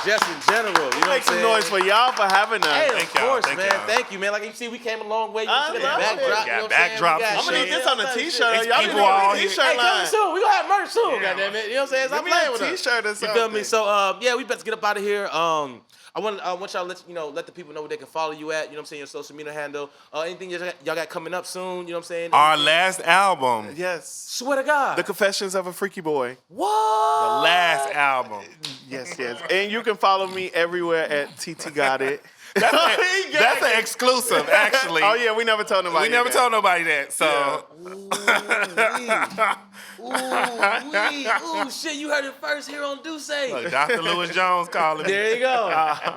Just in general, you know what I'm Make some saying? noise for y'all for having us. Hey, Thank of y'all, course, thank man. y'all. Thank you, man. Like you see, we came a long way. You I see the love it. backdrop. Got You know what I'm saying? backdrops We got and I'm gonna need shit. this on a t-shirt. It's Y'all people need to all get a here. t-shirt Hey, coming line. soon. We gonna have merch soon, Yeah. goddamn it. You know what I'm saying? Stop Give me playing a with us. t-shirt or You feel me? something. So, yeah, we better get up out of here. I want y'all to let the people know where they can follow you at. You know what I'm saying? Your social media handle. Anything y'all got coming up soon? You know what I'm saying? Our last album. Yes. Swear to God. The Confessions of a Freaky Boy. What? The last album. Yes. And you can follow me everywhere at TT Got It. That's an exclusive, actually. Oh yeah, we never told nobody. We never that. told nobody that. So Ooh, shit! You heard it first here on Dussé. look, Dr. Lewis Jones calling me. There you go.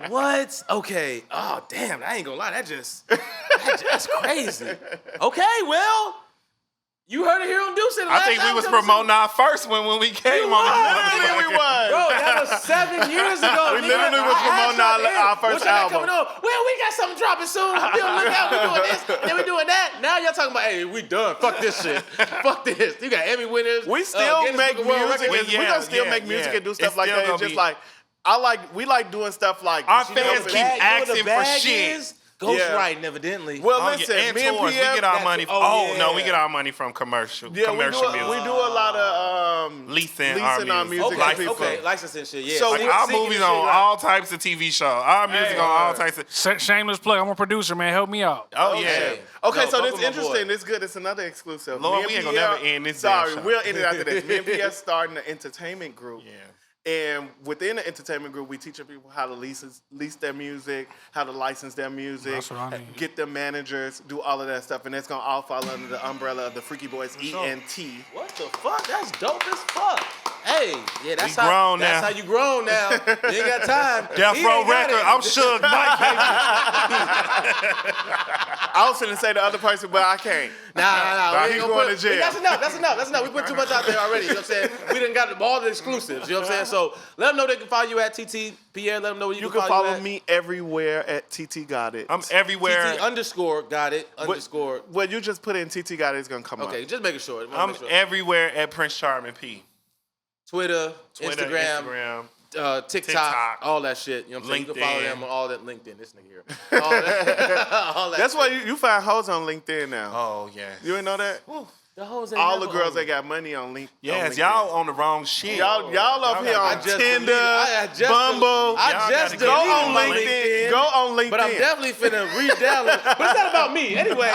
What? Okay. Oh, damn. I ain't gonna lie. That's crazy. Okay, well, you heard it here on Dussé. I think we was promoting our first one when we came on. Literally, we was. Bro, that was 7 years ago. We literally was promoting our first What y'all got album. coming on? Well, we got something dropping soon. Be on the lookout. We doing this, then we doing that. Now y'all talking about, hey, we done. Fuck this shit. Fuck this. You got Emmy winners. We still Guinness make Book World music. Record. We gonna still make music and do stuff It's like still that. It's gonna just be- like we like doing stuff like Our you know, fans but- keep asking for shit. Ghostwriting, evidently. Well, Oh, listen, yeah, and me and tours. Pierre, we get our money. oh, No, yeah. we get our money from commercial we do music. a lot of Leasing our music. to Okay, people. okay, licensing shit, yeah. So Like we- our Singing movies shit, on right. all types of TV shows. Our music on all types of. Shameless plug. I'm a producer, man. Help me out. Oh yeah. Okay. Okay, No, so fuck this with my interesting. boy. This good. It's another exclusive. Lord, Me and we ain't gonna Pierre- never end this damn Sorry, show. we'll end it after this. Me and Pierre starting an entertainment group. Yeah. And within the entertainment group, we teaching people how to lease their music, how to license their music, That's what I need. get their managers, do all of that stuff, and it's gonna all fall under the umbrella of the Freaky Boiz ENT. What the fuck? That's dope as fuck. Hey, yeah, that's We grown now. That's how you grown now. You ain't got time. Death He Row ain't got Record. it. I'm Suge Knight, baby. I was finna say the other person, but I can't. Nah. He we ain't going gonna to jail. That's enough. We put too much out there already. You know what I'm saying? We done got all the exclusives. You know what I'm saying? So let them know they can follow you at TT. Pierre, let them know where You can follow follow you at. me everywhere at TT Got It. I'm everywhere. TT underscore got it underscore. Well, you just put in TT Got It, it's gonna come up. Okay, just making sure. I'm Make sure. everywhere at Prince Charming P. Twitter, Twitter, Instagram, TikTok, TikTok, all that shit. You know what I'm saying? You can follow LinkedIn. them on all that LinkedIn. This nigga here. All that, all that That's shit. why you find hoes on LinkedIn now. Oh yeah. You ain't know that? The hoes ain't All the never girls on that me. got money on LinkedIn. Yes, y'all on the wrong shit. Y'all up here I on just Tinder, deleted- I just Bumble. I Y'all just gotta Go get on deleted my LinkedIn. Go on LinkedIn. But I'm definitely finna re-download. But it's not about me. Anyway,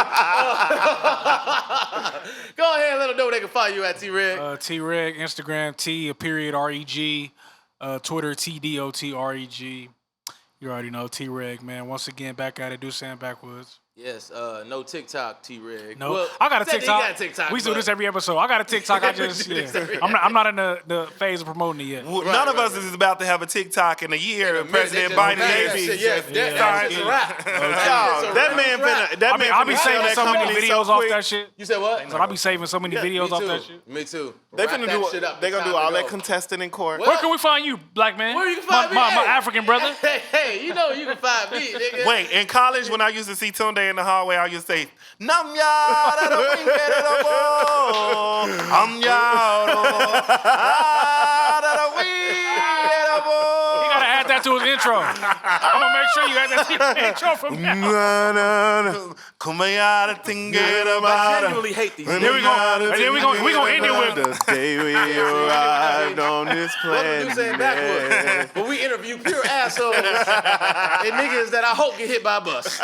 go ahead and let them know where they can follow you at T-Reg. T-Reg, Instagram, T_REG, Twitter, TDOTREG. You already know T-Reg, man. Once again, back at it, Dussé and Backwoods. Yes, no TikTok, T-Reg. No, Well, I got a said he TikTok. got a TikTok. We do but- this every episode. I got a TikTok. I just, We do this every I'm not in the phase of promoting it yet. Well, none of us is about to have a TikTok in a year. And President Biden That shit, yes, that shit's a wrap. Y'all, that man finna. I'll be finna saving sell so that many company videos so off quick. that shit. You said what? So I'll be saving so many videos Me off too. that shit. Me too. They Wrap finna that do. shit up. They gonna It's do time all to that go. contesting in court. Where can we find you, black man? Where you can find me? My Hey. African brother. Hey, you know you can find me, nigga. Wait, in college when I used to see Tunde in the hallway, I used to say, "Nam ya da da wing da da bo, am ya da da wing da bo." You gotta add that to his intro. I'm gonna make sure you add that to your intro from now. Na, na, na. Kumbaya da tinga da I ba da. genuinely hate these. There we go. And then we gonna end it with. The day we arrived on this Welcome to Dussé and planet. Backwoods, where we interview pure assholes and niggas that I hope get hit by a bus.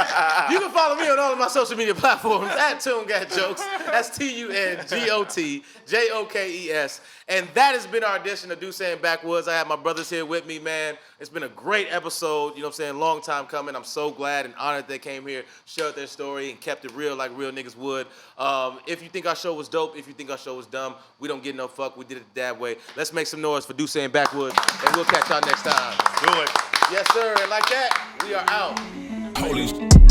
You can follow me on all of my social media platforms at TunGotJokes. That's TUNGOTJOKES. And that has been our edition of Dussé and Backwoods. I have my brothers here with me, man. It's been a great episode. You know what I'm saying? Long time coming. I'm so glad and honored they came here, shared their story, and kept it real like real niggas would. If you think our show was dope, if you think our show was dumb, we don't get no fuck. We did it the dad way. Let's make some noise for Dussé and Backwoods, and we'll catch y'all next time. Do it. Yes, sir. And like that, we are out. Holy